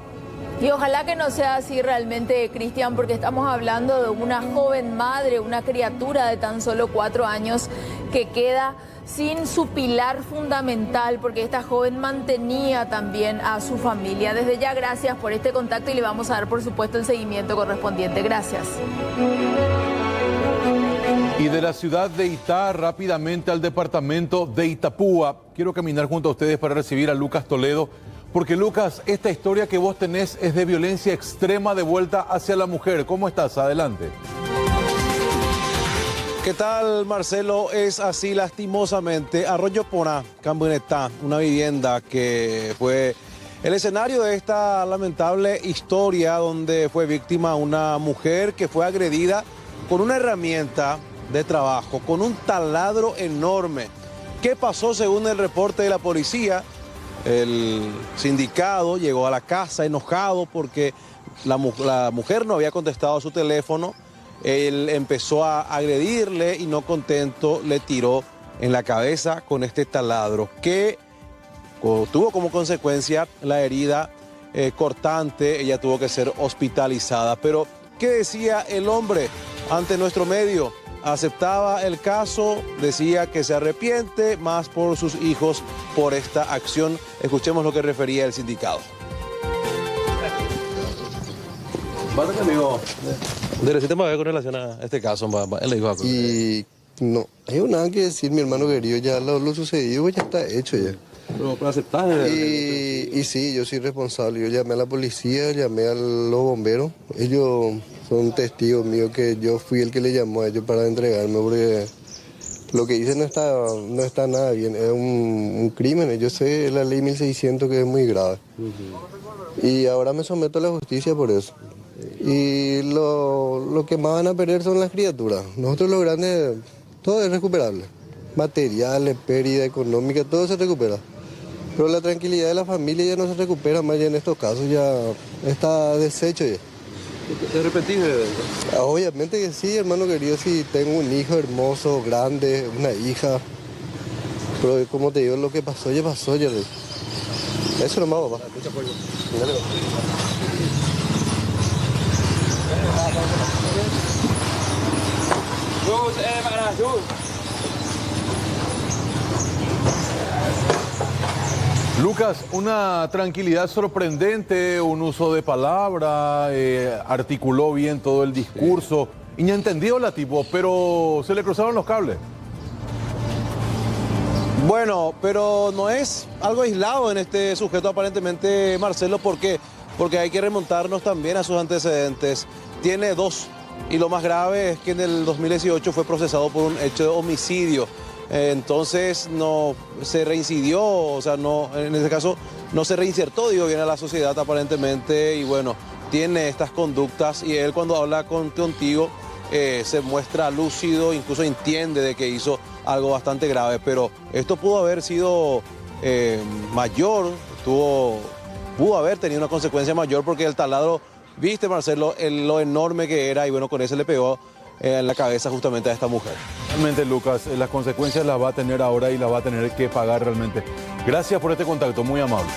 Y ojalá que no sea así realmente, Cristian, porque estamos hablando de una joven madre, una criatura de tan solo 4 años que queda sin su pilar fundamental, porque esta joven mantenía también a su familia. Desde ya, gracias por este contacto y le vamos a dar, por supuesto, el seguimiento correspondiente. Gracias. Y de la ciudad de Itá, rápidamente al departamento de Itapúa. Quiero caminar junto a ustedes para recibir a Lucas Toledo, porque Lucas, esta historia que vos tenés es de violencia extrema de vuelta hacia la mujer. ¿Cómo estás? Adelante. ¿Qué tal, Marcelo? Es así lastimosamente. Arroyo Pona, Cambunetá, una vivienda que fue el escenario de esta lamentable historia donde fue víctima una mujer que fue agredida con una herramienta de trabajo, con un taladro enorme. ¿Qué pasó según el reporte de la policía? El sindicado llegó a la casa enojado porque la mujer no había contestado a su teléfono. Él empezó a agredirle y no contento le tiró en la cabeza con este taladro que tuvo como consecuencia la herida cortante. Ella tuvo que ser hospitalizada. Pero, ¿qué decía el hombre ante nuestro medio? Aceptaba el caso, decía que se arrepiente más por sus hijos por esta acción. Escuchemos lo que refería el sindicato. Bárbaro, amigo, del sistema con relación a este caso, él le dijo algo. Y no, hay nada que decir, mi hermano querido, ya lo sucedido ya está hecho ya. Pero aceptar. Y sí, yo soy responsable. Yo llamé a la policía, llamé a los bomberos. Ellos son testigos míos que yo fui el que le llamó a ellos para entregarme, porque lo que hice no está nada bien. Es un crimen. Yo sé la ley 1600 que es muy grave. Y ahora me someto a la justicia por eso. Y lo que más van a perder son las criaturas. Nosotros los grandes, todo es recuperable. Materiales, pérdida económica, todo se recupera. Pero la tranquilidad de la familia ya no se recupera más, ya en estos casos ya está deshecho ya. ¿Te arrepentís de eso? Obviamente que sí, hermano querido, si tengo un hijo hermoso, grande, una hija. Pero como te digo, lo que pasó ya pasó, ya. Eso nomás, papá. Mucho apoyo. Lucas, una tranquilidad sorprendente, un uso de palabra, articuló bien todo el discurso. Y ya entendió la tipo, pero se le cruzaron los cables. Bueno, pero no es algo aislado en este sujeto aparentemente, Marcelo, ¿por qué? Porque hay que remontarnos también a sus antecedentes. Tiene 2, y lo más grave es que en el 2018 fue procesado por un hecho de homicidio. Entonces no se reincidió, o sea, no, en este caso no se reinsertó, digo bien, a la sociedad aparentemente, y bueno, tiene estas conductas, y él cuando habla contigo se muestra lúcido, incluso entiende de que hizo algo bastante grave, pero esto pudo haber sido mayor, pudo haber tenido una consecuencia mayor, porque el taladro, viste Marcelo, lo enorme que era, y bueno, con eso le pegó en la cabeza justamente a esta mujer. Realmente, Lucas, las consecuencias las va a tener ahora y las va a tener que pagar realmente. Gracias por este contacto, muy amable.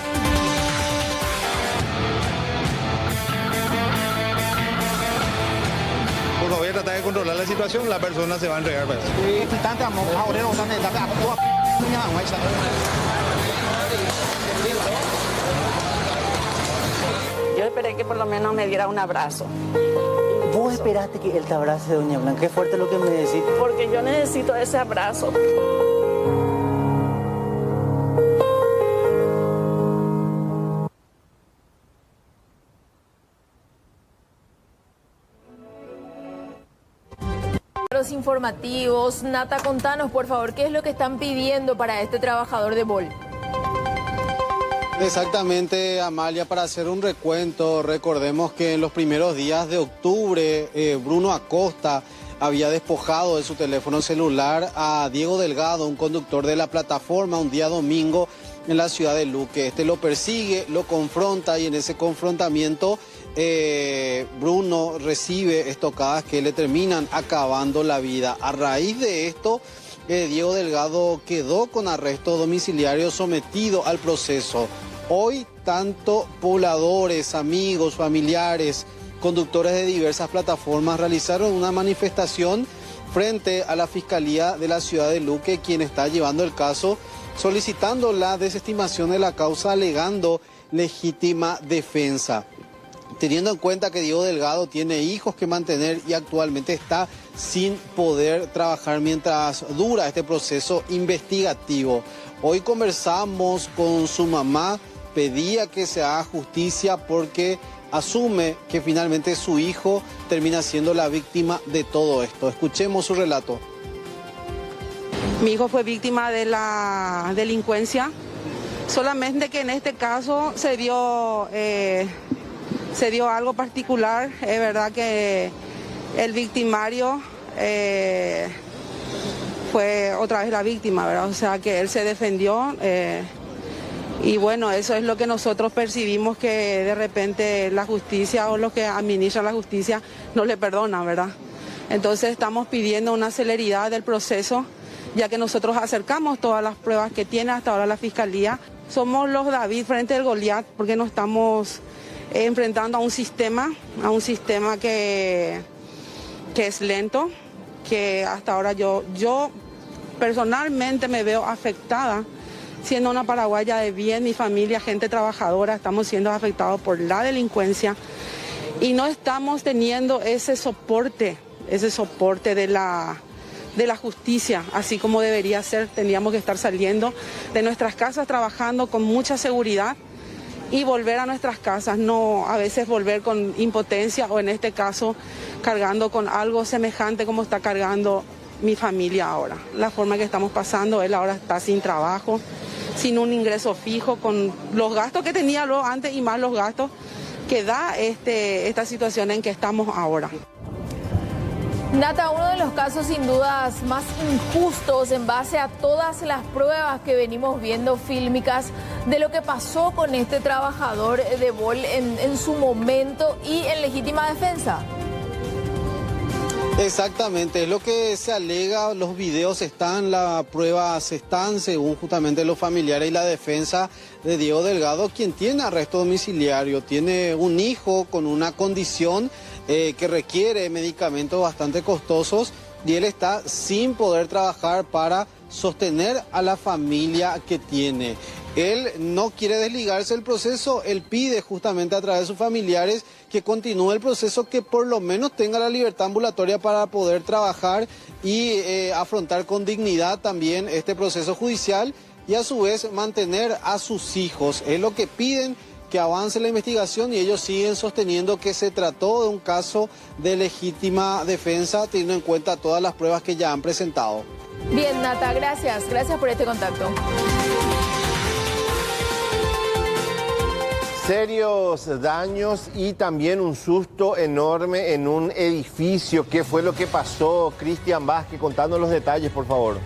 Por favor, tratar de controlar la situación, la persona se va a entregar. Yo esperé que por lo menos me diera un abrazo. ¿Vos esperaste que él te abrace, doña Blanca? Qué fuerte lo que me decís. Porque yo necesito ese abrazo. Los informativos, Nata, contanos por favor, ¿qué es lo que están pidiendo para este trabajador de Bol? Exactamente, Amalia, para hacer un recuento, recordemos que en los primeros días de octubre, Bruno Acosta había despojado de su teléfono celular a Diego Delgado, un conductor de la plataforma, un día domingo en la ciudad de Luque. Este lo persigue, lo confronta, y en ese confrontamiento Bruno recibe estocadas que le terminan acabando la vida. A raíz de esto, Diego Delgado quedó con arresto domiciliario, sometido al proceso. Hoy, tanto pobladores, amigos, familiares, conductores de diversas plataformas realizaron una manifestación frente a la Fiscalía de la ciudad de Luque, quien está llevando el caso, solicitando la desestimación de la causa, alegando legítima defensa. Teniendo en cuenta que Diego Delgado tiene hijos que mantener y actualmente está sin poder trabajar mientras dura este proceso investigativo. Hoy conversamos con su mamá, pedía que se haga justicia porque asume que finalmente su hijo termina siendo la víctima de todo esto. Escuchemos su relato. Mi hijo fue víctima de la delincuencia, solamente que en este caso se dio algo particular. Es verdad que el victimario fue otra vez la víctima, ¿verdad? O sea que él se defendió. Y bueno, eso es lo que nosotros percibimos, que de repente la justicia o los que administran la justicia no le perdonan, ¿verdad? Entonces estamos pidiendo una celeridad del proceso, ya que nosotros acercamos todas las pruebas que tiene hasta ahora la Fiscalía. Somos los David frente al Goliat, porque nos estamos enfrentando a un sistema que es lento, que hasta ahora yo personalmente me veo afectada. Siendo una paraguaya de bien, mi familia, gente trabajadora, estamos siendo afectados por la delincuencia y no estamos teniendo ese soporte de la justicia, así como debería ser. Tendríamos que estar saliendo de nuestras casas trabajando con mucha seguridad y volver a nuestras casas, no a veces volver con impotencia o en este caso cargando con algo semejante como está cargando mi familia ahora. La forma que estamos pasando, él ahora está sin trabajo, sin un ingreso fijo, con los gastos que tenía luego antes y más los gastos que da esta situación en que estamos ahora. Nata, uno de los casos sin dudas más injustos en base a todas las pruebas que venimos viendo fílmicas de lo que pasó con este trabajador de Bol en su momento y en legítima defensa. Exactamente, es lo que se alega, los videos están, las pruebas están, según justamente los familiares y la defensa de Diego Delgado, quien tiene arresto domiciliario, tiene un hijo con una condición que requiere medicamentos bastante costosos y él está sin poder trabajar para sostener a la familia que tiene. Él no quiere desligarse del proceso, él pide justamente a través de sus familiares que continúe el proceso, que por lo menos tenga la libertad ambulatoria para poder trabajar y afrontar con dignidad también este proceso judicial y a su vez mantener a sus hijos. Es lo que piden, que avance la investigación, y ellos siguen sosteniendo que se trató de un caso de legítima defensa, teniendo en cuenta todas las pruebas que ya han presentado. Bien, Nata, gracias por este contacto. Serios daños y también un susto enorme en un edificio. ¿Qué fue lo que pasó? Cristian Vázquez, contando los detalles, por favor.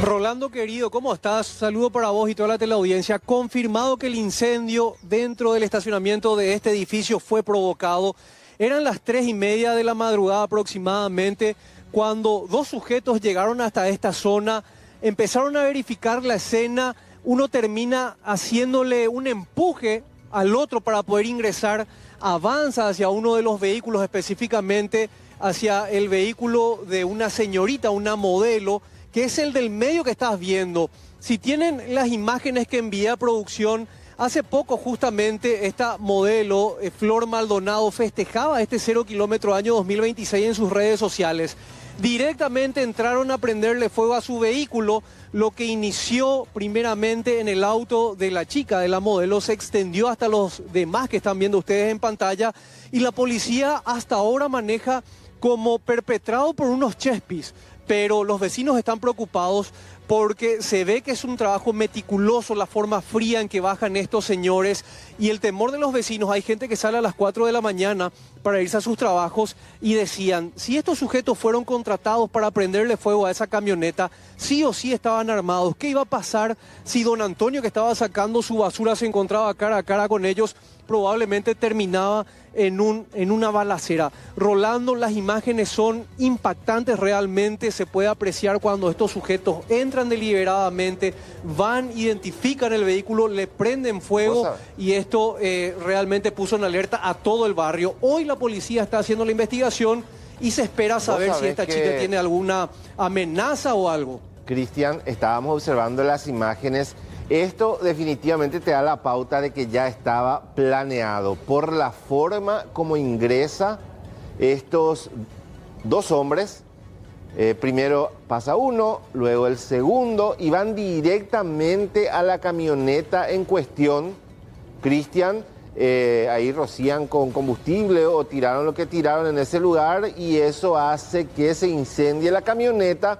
Rolando, querido, ¿cómo estás? Saludo para vos y toda la teleaudiencia. Confirmado que el incendio dentro del estacionamiento de este edificio fue provocado. Eran las 3:30 de la madrugada aproximadamente cuando dos sujetos llegaron hasta esta zona, empezaron a verificar la escena. Uno termina haciéndole un empuje al otro para poder ingresar, avanza hacia uno de los vehículos, específicamente hacia el vehículo de una señorita, una modelo, que es el del medio que estás viendo. Si tienen las imágenes que envié a producción, hace poco justamente esta modelo, Flor Maldonado, festejaba este 0 kilómetro año 2026 en sus redes sociales. Directamente entraron a prenderle fuego a su vehículo, lo que inició primeramente en el auto de la chica, de la modelo, se extendió hasta los demás que están viendo ustedes en pantalla, y la policía hasta ahora maneja como perpetrado por unos chespis, pero los vecinos están preocupados porque se ve que es un trabajo meticuloso, la forma fría en que bajan estos señores, y el temor de los vecinos. Hay gente que sale a las 4 de la mañana para irse a sus trabajos y decían, si estos sujetos fueron contratados para prenderle fuego a esa camioneta, sí o sí estaban armados. ¿Qué iba a pasar si don Antonio, que estaba sacando su basura, se encontraba cara a cara con ellos? Probablemente terminaba en una balacera. Rolando, las imágenes son impactantes realmente. Se puede apreciar cuando estos sujetos entran deliberadamente, van, identifican el vehículo, le prenden fuego, y esto realmente puso en alerta a todo el barrio. Hoy la policía está haciendo la investigación y se espera saber si esta chica tiene alguna amenaza o algo. Cristian, estábamos observando las imágenes. Esto definitivamente te da la pauta de que ya estaba planeado por la forma como ingresa estos dos hombres. Primero pasa uno, luego el segundo, y van directamente a la camioneta en cuestión. Cristian, ahí rocían con combustible o tiraron lo que tiraron en ese lugar, y eso hace que se incendie la camioneta.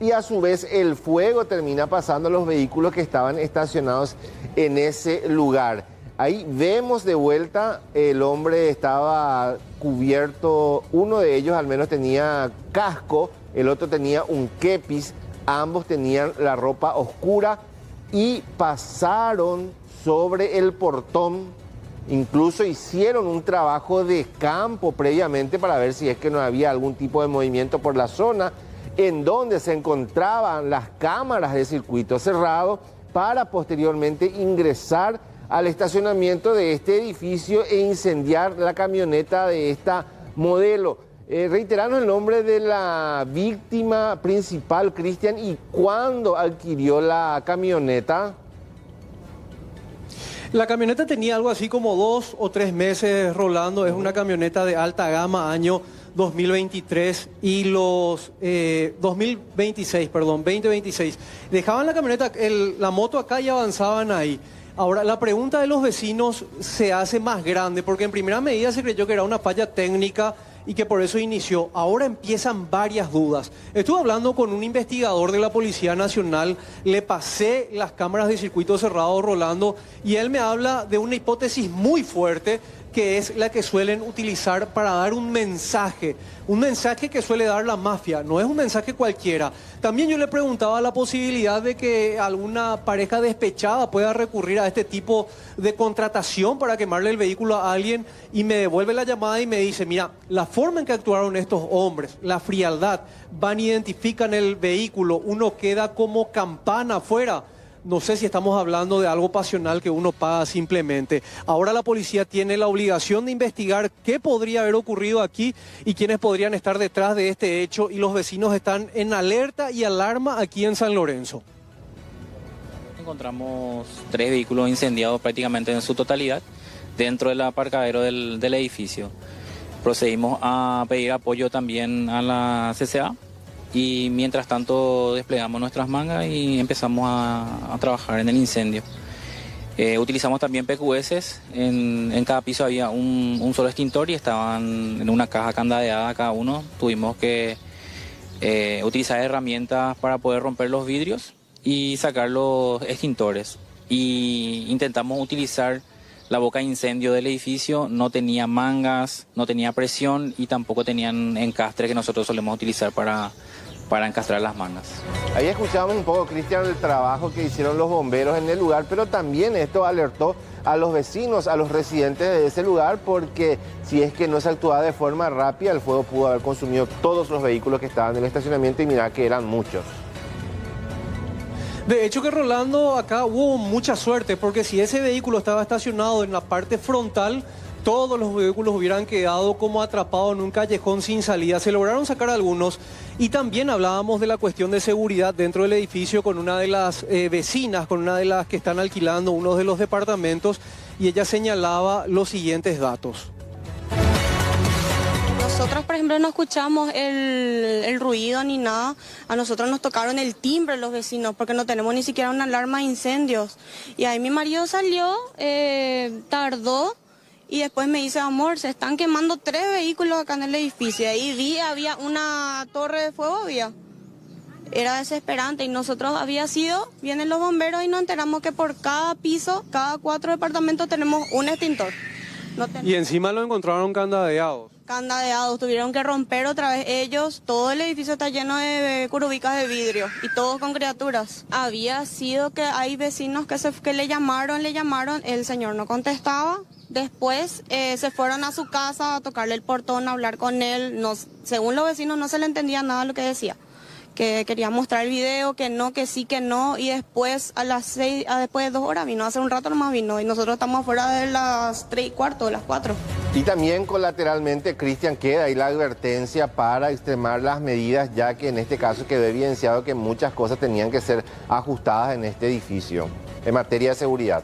Y a su vez el fuego termina pasando a los vehículos que estaban estacionados en ese lugar. Ahí vemos de vuelta, el hombre estaba cubierto, uno de ellos al menos tenía casco, el otro tenía un kepis, ambos tenían la ropa oscura y pasaron sobre el portón. Incluso hicieron un trabajo de campo previamente para ver si es que no había algún tipo de movimiento por la zona en donde se encontraban las cámaras de circuito cerrado, para posteriormente ingresar al estacionamiento de este edificio e incendiar la camioneta de esta modelo. Reiterarnos el nombre de la víctima principal, Cristian, y cuándo adquirió la camioneta. La camioneta tenía algo así como 2 o 3 meses, Rolando. Es una camioneta de alta gama, año 2023 y 2026. Dejaban la camioneta, la moto acá y avanzaban ahí. Ahora, la pregunta de los vecinos se hace más grande, porque en primera medida se creyó que era una falla técnica y que por eso inició. Ahora empiezan varias dudas. Estuve hablando con un investigador de la Policía Nacional, le pasé las cámaras de circuito cerrado, Rolando, y él me habla de una hipótesis muy fuerte que es la que suelen utilizar para dar un mensaje que suele dar la mafia, no es un mensaje cualquiera. También yo le preguntaba la posibilidad de que alguna pareja despechada pueda recurrir a este tipo de contratación para quemarle el vehículo a alguien, y me devuelve la llamada y me dice, mira, la forma en que actuaron estos hombres, la frialdad, van, identifican el vehículo, uno queda como campana afuera. No sé si estamos hablando de algo pasional que uno paga simplemente. Ahora la policía tiene la obligación de investigar qué podría haber ocurrido aquí y quiénes podrían estar detrás de este hecho, y los vecinos están en alerta y alarma aquí en San Lorenzo. Encontramos 3 vehículos incendiados prácticamente en su totalidad dentro del aparcadero del edificio. Procedimos a pedir apoyo también a la CCA. Y mientras tanto desplegamos nuestras mangas y empezamos a trabajar en el incendio. Utilizamos también PQS, en cada piso había un solo extintor y estaban en una caja candadeada cada uno. Tuvimos que utilizar herramientas para poder romper los vidrios y sacar los extintores. Y intentamos utilizar la boca de incendio del edificio, no tenía mangas, no tenía presión y tampoco tenían encastre que nosotros solemos utilizar para encastrar las mangas. Ahí escuchamos un poco, Cristian, el trabajo que hicieron los bomberos en el lugar, pero también esto alertó a los vecinos, a los residentes de ese lugar, porque si es que no se actuaba de forma rápida, el fuego pudo haber consumido todos los vehículos que estaban en el estacionamiento, y mirá que eran muchos. De hecho que, Rolando, acá hubo mucha suerte, porque si ese vehículo estaba estacionado en la parte frontal, todos los vehículos hubieran quedado como atrapados en un callejón sin salida. Se lograron sacar algunos, y también hablábamos de la cuestión de seguridad dentro del edificio con una de las vecinas, con una de las que están alquilando uno de los departamentos, y ella señalaba los siguientes datos. Nosotros, por ejemplo, no escuchamos el ruido ni nada. A nosotros nos tocaron el timbre los vecinos porque no tenemos ni siquiera una alarma de incendios. Y ahí mi marido salió, tardó, y después me dice, amor, se están quemando 3 vehículos acá en el edificio. Y ahí vi, había una torre de fuego, era desesperante, y nosotros vienen los bomberos y nos enteramos que por cada piso, cada 4 departamentos tenemos un extintor. Y encima lo encontraron candadeados. Tuvieron que romper otra vez ellos. Todo el edificio está lleno de curubicas de vidrio y todos con criaturas. Había sido que hay vecinos que le llamaron, el señor no contestaba. Después se fueron a su casa a tocarle el portón, a hablar con él. Según los vecinos no se le entendía nada lo que decía. Que quería mostrar el video, que no, que sí, que no, y después después de 2 horas vino, hace un rato nomás vino, y nosotros estamos afuera de las 3:15, de las 4. Y también colateralmente, Cristian, queda ahí la advertencia para extremar las medidas, ya que en este caso quedó evidenciado que muchas cosas tenían que ser ajustadas en este edificio, en materia de seguridad.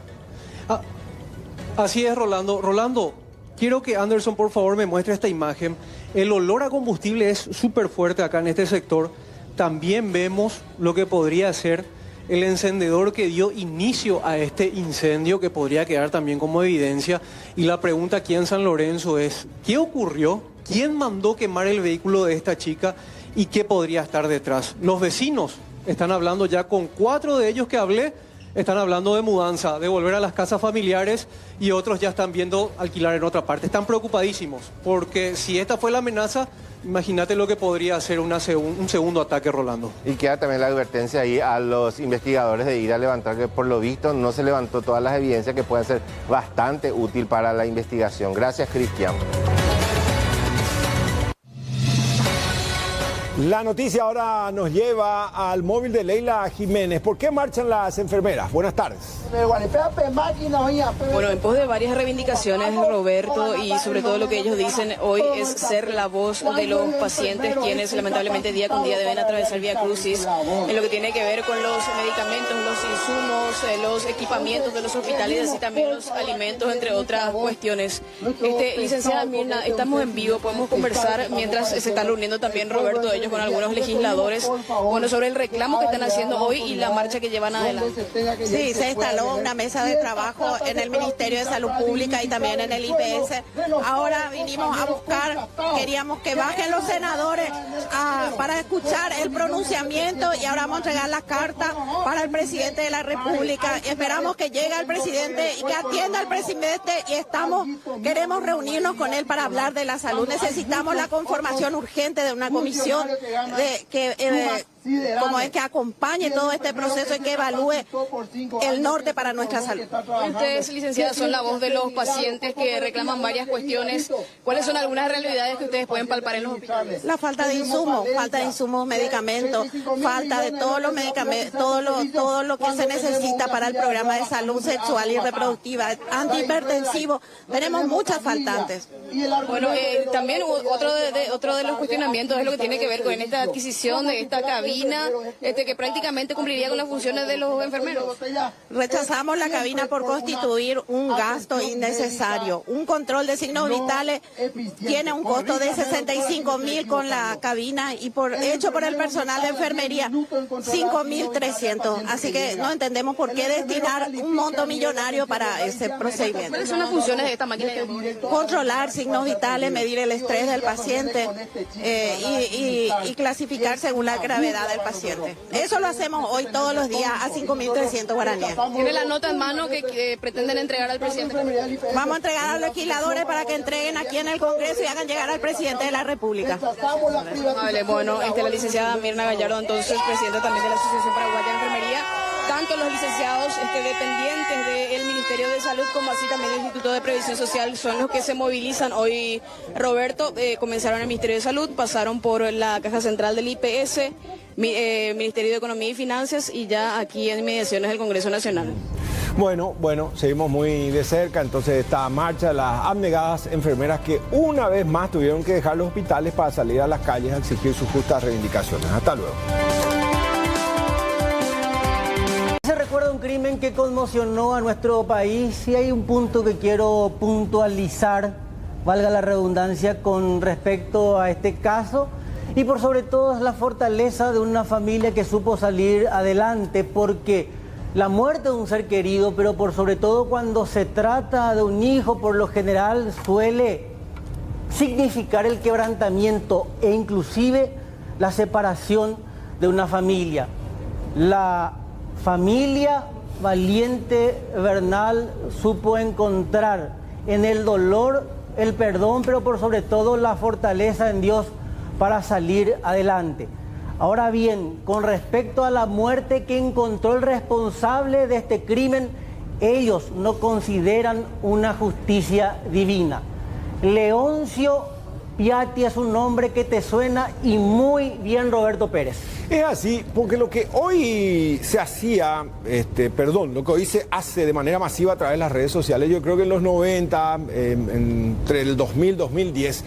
Así es, Rolando. Rolando, quiero que Anderson, por favor, me muestre esta imagen. El olor a combustible es súper fuerte acá en este sector. También vemos lo que podría ser el encendedor que dio inicio a este incendio, que podría quedar también como evidencia. Y la pregunta aquí en San Lorenzo es, ¿qué ocurrió? ¿Quién mandó quemar el vehículo de esta chica? ¿Y qué podría estar detrás? Los vecinos están hablando ya con 4 de ellos que hablé, están hablando de mudanza, de volver a las casas familiares, y otros ya están viendo alquilar en otra parte. Están preocupadísimos, porque si esta fue la amenaza, imagínate lo que podría ser un segundo ataque, Rolando. Y queda también la advertencia ahí a los investigadores de ir a levantar, que por lo visto no se levantó todas las evidencias que pueden ser bastante útil para la investigación. Gracias, Cristian. La noticia ahora nos lleva al móvil de Leila Jiménez. ¿Por qué marchan las enfermeras? Buenas tardes. Bueno, en pos de varias reivindicaciones, Roberto, y sobre todo lo que ellos dicen hoy es ser la voz de los pacientes, quienes lamentablemente día con día deben atravesar Vía Crucis en lo que tiene que ver con los medicamentos, los insumos, los equipamientos de los hospitales, así también los alimentos, entre otras cuestiones. Licenciada Mirna, estamos en vivo, podemos conversar mientras se están reuniendo también, Roberto, ellos ellos con algunos legisladores, bueno, sobre el reclamo que están haciendo hoy y la marcha que llevan adelante. Sí, se instaló una mesa de trabajo en el Ministerio de Salud Pública y también en el IPS. Ahora vinimos a buscar, queríamos que bajen los senadores para escuchar el pronunciamiento y ahora vamos a entregar la carta para el presidente de la República. Esperamos que llegue el presidente y que atienda al presidente y queremos reunirnos con él para hablar de la salud. Necesitamos la conformación urgente de una comisión que acompañe todo este proceso y que evalúe el norte para nuestra salud. Ustedes, licenciada, son la voz de los pacientes que reclaman varias cuestiones. ¿Cuáles son algunas realidades que ustedes pueden palpar en los hospitales? La falta de insumos, medicamentos, falta de todos los medicamentos, todo lo que se necesita para el programa de salud sexual y reproductiva, antihipertensivo. Tenemos muchas faltantes. Bueno, también otro de los cuestionamientos es lo que tiene que ver con esta adquisición de esta cabina que prácticamente cumpliría con las funciones de los enfermeros. Rechazamos la cabina por constituir un gasto innecesario. Un control de signos vitales tiene un costo de 65.000 con la cabina y hecho por el personal de enfermería 5.300. Así que no entendemos por qué destinar un monto millonario para ese procedimiento. ¿Cuáles son las funciones de esta máquina? Controlar signos vitales, medir el estrés del paciente y clasificar según la gravedad del paciente. Eso lo hacemos hoy todos los días a 5.300 guaraníes. ¿Tiene la nota en mano que pretenden entregar al presidente? Vamos a entregar a los legisladores para que entreguen aquí en el Congreso y hagan llegar al presidente de la República. Bueno, la licenciada Mirna Gallardo, entonces, presidenta también de la Asociación Paraguaya de Enfermería. Tanto los licenciados dependientes del Ministerio de Salud como así también el Instituto de Previsión Social son los que se movilizan hoy. Roberto, comenzaron en el Ministerio de Salud, pasaron por la Caja Central del IPS, Ministerio de Economía y Finanzas y ya aquí en inmediaciones del Congreso Nacional. Bueno, seguimos muy de cerca entonces esta marcha de las abnegadas enfermeras que una vez más tuvieron que dejar los hospitales para salir a las calles a exigir sus justas reivindicaciones. Hasta luego. Se recuerda un crimen que conmocionó a nuestro país y hay un punto que quiero puntualizar, valga la redundancia, con respecto a este caso y por sobre todo es la fortaleza de una familia que supo salir adelante porque la muerte de un ser querido, pero por sobre todo cuando se trata de un hijo, por lo general suele significar el quebrantamiento e inclusive la separación de una familia. La familia valiente Bernal supo encontrar en el dolor el perdón, pero por sobre todo la fortaleza en Dios para salir adelante. Ahora bien, con respecto a la muerte que encontró el responsable de este crimen, ellos no consideran una justicia divina. Leoncio Piatti es un nombre que te suena y muy bien, Roberto Pérez. Es así, porque lo que hoy se hacía, lo que hoy se hace de manera masiva a través de las redes sociales, yo creo que en los 90, entre el 2000 y 2010,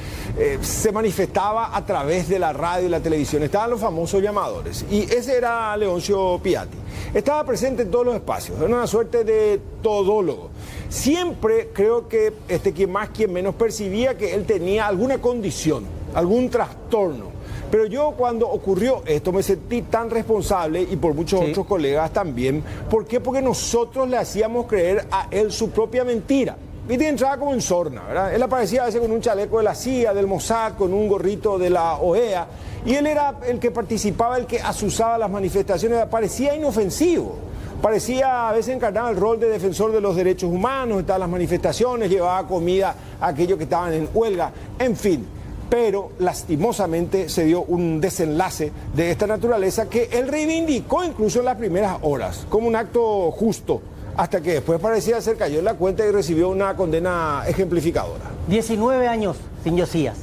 se manifestaba a través de la radio y la televisión. Estaban los famosos llamadores y ese era Leoncio Piatti. Estaba presente en todos los espacios, era una suerte de todólogo. Siempre creo que quien más, quien menos percibía que él tenía alguna condición, algún trastorno. Pero yo cuando ocurrió esto me sentí tan responsable y por muchos otros colegas también. ¿Por qué? Porque nosotros le hacíamos creer a él su propia mentira. Viste, entraba como en sorna, ¿verdad? Él aparecía a veces con un chaleco de la CIA, del Mossad, con un gorrito de la OEA. Y él era el que participaba, el que azuzaba las manifestaciones. Parecía inofensivo. Parecía, a veces encarnaba el rol de defensor de los derechos humanos, estaba en las manifestaciones, llevaba comida a aquellos que estaban en huelga, en fin. Pero lastimosamente se dio un desenlace de esta naturaleza que él reivindicó incluso en las primeras horas, como un acto justo, hasta que después parecía ser cayó en la cuenta y recibió una condena ejemplificadora. 19 años sin Josías.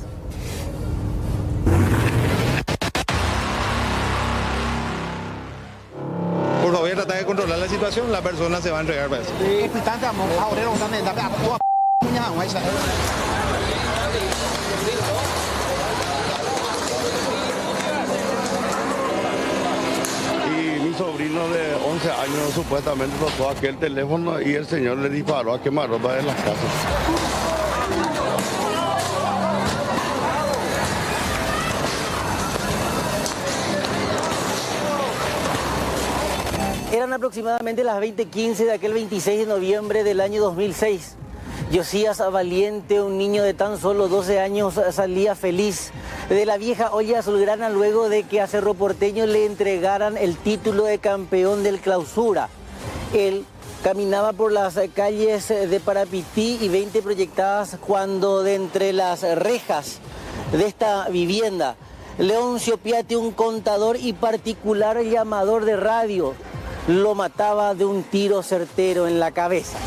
Por favor, tratar de controlar la situación, la persona se va a entregar para eso. Y mi sobrino de 11 años supuestamente tocó aquel teléfono y el señor le disparó a quemarropa en las casas. Eran aproximadamente las 20:15 de aquel 26 de noviembre del año 2006. Josías Valiente, un niño de tan solo 12 años, salía feliz de la vieja olla azulgrana luego de que a Cerro Porteño le entregaran el título de campeón del Clausura. Él caminaba por las calles de Parapití y 20 proyectadas cuando de entre las rejas de esta vivienda, Leoncio Piatti, un contador y particular llamador de radio, lo mataba de un tiro certero en la cabeza.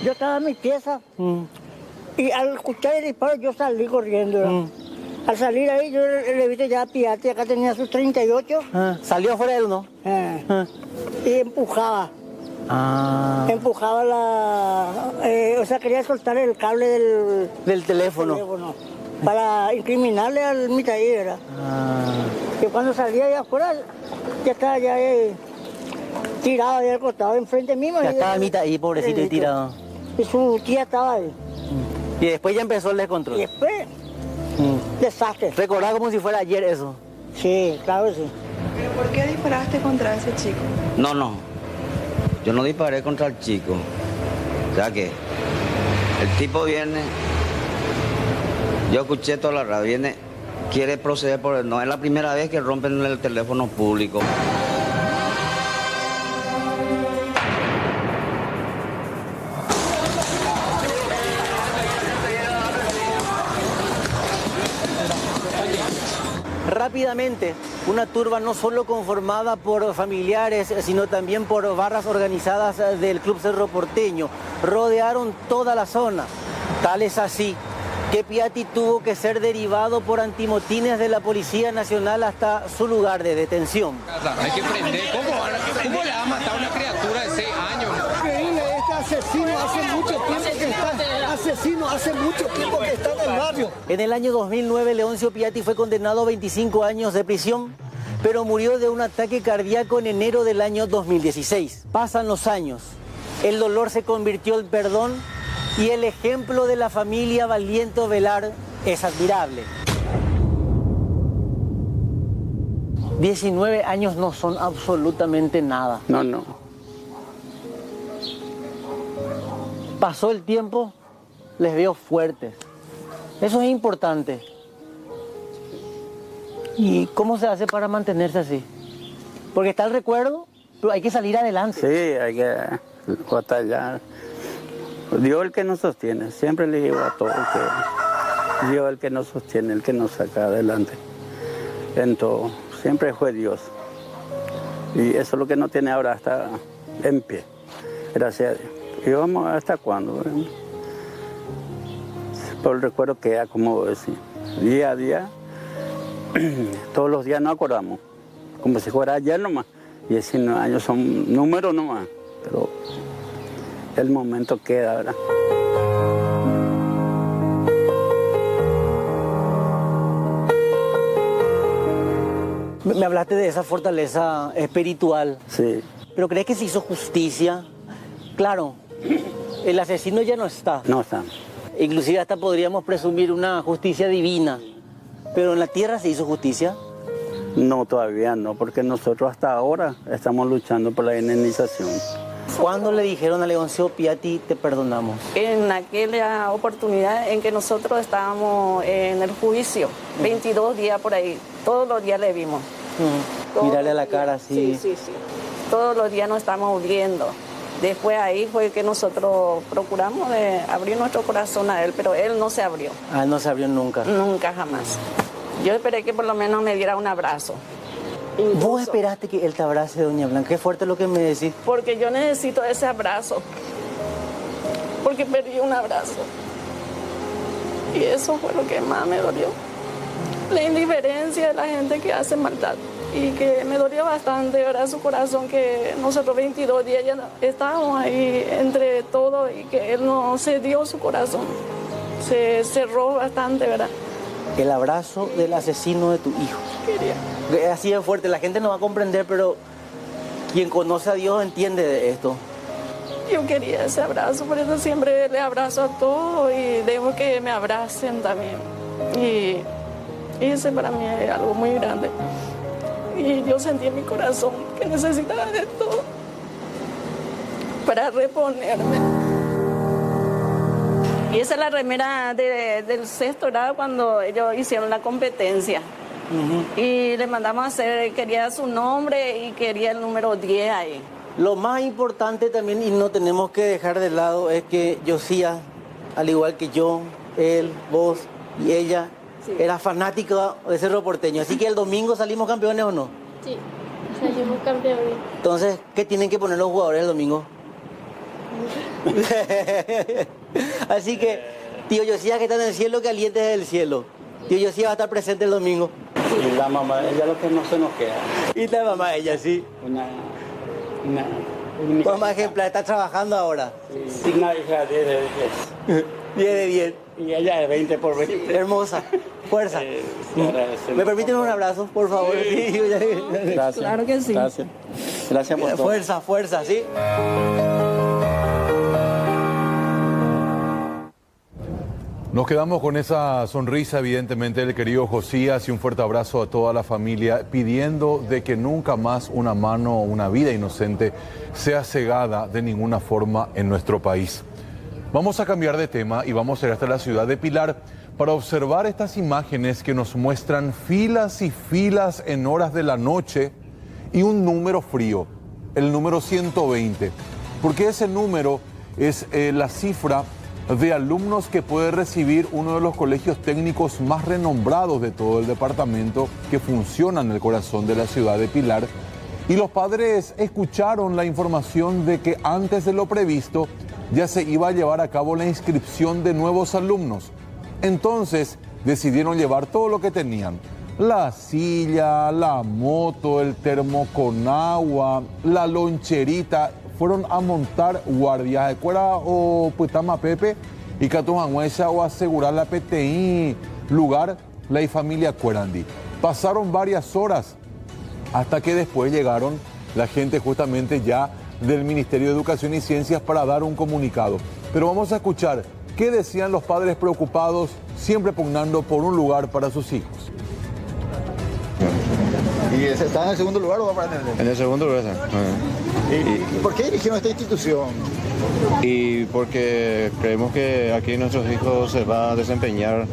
Yo estaba en mi pieza y al escuchar el disparo yo salí corriendo. Al salir ahí yo le vi ya a Piatti, acá tenía sus 38. ¿Salió afuera de uno? Y empujaba. Empujaba o sea, quería soltar el cable del teléfono. Para incriminarle al Mitaí, ¿verdad? Y cuando salía allá afuera, ya estaba ya tirado ahí al costado, enfrente mismo. Ya estaba Mitaí, pobrecito, y tirado. Y su tía estaba ahí. Y después ya empezó el descontrol. Y después, desastre. ¿Recordás como si fuera ayer eso? Sí, claro que sí. ¿Pero por qué disparaste contra ese chico? No. Yo no disparé contra el chico. O sea que el tipo viene, yo escuché toda la radio, viene, quiere proceder por él. No es la primera vez que rompen el teléfono público. Rápidamente, una turba no solo conformada por familiares, sino también por barras organizadas del Club Cerro Porteño, rodearon toda la zona. Tal es así que Piatti tuvo que ser derivado por antimotines de la Policía Nacional hasta su lugar de detención. Hay que prender. ¿Cómo le va a matar a una criatura de 6 años? Increíble, este asesino hace mucho tiempo que está en el barrio. En el año 2009, Leoncio Piatti fue condenado a 25 años de prisión, pero murió de un ataque cardíaco en enero del año 2016. Pasan los años, el dolor se convirtió en perdón y el ejemplo de la familia Valiente Velar es admirable. 19 años no son absolutamente nada. No. Pasó el tiempo, les veo fuertes. Eso es importante. ¿Y cómo se hace para mantenerse así? Porque está el recuerdo, pero hay que salir adelante. Sí, hay que batallar. Dios el que nos sostiene. Siempre le digo a todos que Dios el que nos sostiene, el que nos saca adelante. En todo. Siempre fue Dios. Y eso es lo que no tiene ahora, está en pie. Gracias a Dios. Y vamos hasta cuándo. Por el recuerdo queda, como decir, día a día. Todos los días nos acordamos. Como si fuera ayer nomás. 19 años son números nomás. Pero el momento queda, ¿verdad? Me hablaste de esa fortaleza espiritual. Sí. ¿Pero crees que se hizo justicia? Claro, el asesino ya no está. No está. Inclusive hasta podríamos presumir una justicia divina. ¿Pero en la tierra se hizo justicia? No, todavía no, porque nosotros hasta ahora estamos luchando por la indemnización. ¿Cuándo le dijeron a Leoncio Piatti te perdonamos? En aquella oportunidad en que nosotros estábamos en el juicio, 22 días por ahí, todos los días le vimos. Mirarle a la cara así. Sí. Todos los días nos estamos viendo. Después ahí fue que nosotros procuramos de abrir nuestro corazón a él, pero él no se abrió. Ah, no se abrió nunca. Nunca, jamás. Yo esperé que por lo menos me diera un abrazo. Incluso, ¿vos esperaste que él te abrace, doña Blanca? Qué fuerte lo que me decís. Porque yo necesito ese abrazo. Porque perdí un abrazo. Y eso fue lo que más me dolió. La indiferencia de la gente que hace maldad. Y que me dolió bastante, ¿verdad? Su corazón, que nosotros 22 días ya estábamos ahí entre todos y que él no cedió su corazón. se cerró bastante, ¿verdad? El abrazo del asesino de tu hijo. Quería. Es así de fuerte, la gente no va a comprender, pero quien conoce a Dios entiende de esto. Yo quería ese abrazo, por eso siempre le abrazo a todos y dejo que me abracen también. Y ese para mí es algo muy grande. Y yo sentí en mi corazón que necesitaba de todo para reponerme. Y esa es la remera del sexto grado cuando ellos hicieron la competencia. Y le mandamos a hacer, quería su nombre y quería el número 10 ahí. Lo más importante también, y no tenemos que dejar de lado, es que Josías, al igual que yo, él, vos y ella, era fanática de Cerro Porteño. Así que el domingo salimos campeones, ¿o no? Sí, salimos campeones. Entonces, ¿qué tienen que poner los jugadores el domingo? Así que, tío Josías que está en el cielo, caliente desde el cielo. Tío Josías va a estar presente el domingo. Y la mamá de ella lo que no se nos queda. Y la mamá de ella, sí. Una mamá ejemplar, está trabajando ahora. Sí, una hija 10 de 10. 10 de 10. Y ella es 20 por 20. Hermosa. Fuerza. ¿Me permiten un abrazo, por favor? Sí. Gracias. Claro que sí. Gracias. Gracias por todo. Fuerza, fuerza, ¿sí? Nos quedamos con esa sonrisa, evidentemente, del querido Josías, y un fuerte abrazo a toda la familia, pidiendo de que nunca más una mano, una vida inocente, sea cegada de ninguna forma en nuestro país. Vamos a cambiar de tema y vamos a ir hasta la ciudad de Pilar para observar estas imágenes que nos muestran filas y filas en horas de la noche y un número frío, el número 120, porque ese número es la cifra de alumnos que puede recibir uno de los colegios técnicos más renombrados de todo el departamento, que funciona en el corazón de la ciudad de Pilar. Y los padres escucharon la información de que antes de lo previsto ya se iba a llevar a cabo la inscripción de nuevos alumnos. Entonces decidieron llevar todo lo que tenían: la silla, la moto, el termo con agua, la loncherita. Fueron a montar guardias de cuera o Putama Pepe y Catujanguesa o asegurar la PTI lugar la familia Cuerandi. Pasaron varias horas hasta que después llegaron la gente justamente ya del Ministerio de Educación y Ciencias para dar un comunicado. Pero vamos a escuchar qué decían los padres preocupados, siempre pugnando por un lugar para sus hijos. ¿Y está en el segundo lugar o va para el? En el segundo lugar. ¿Y por qué eligieron esta institución? Y porque creemos que aquí nuestros hijos se van a desempeñar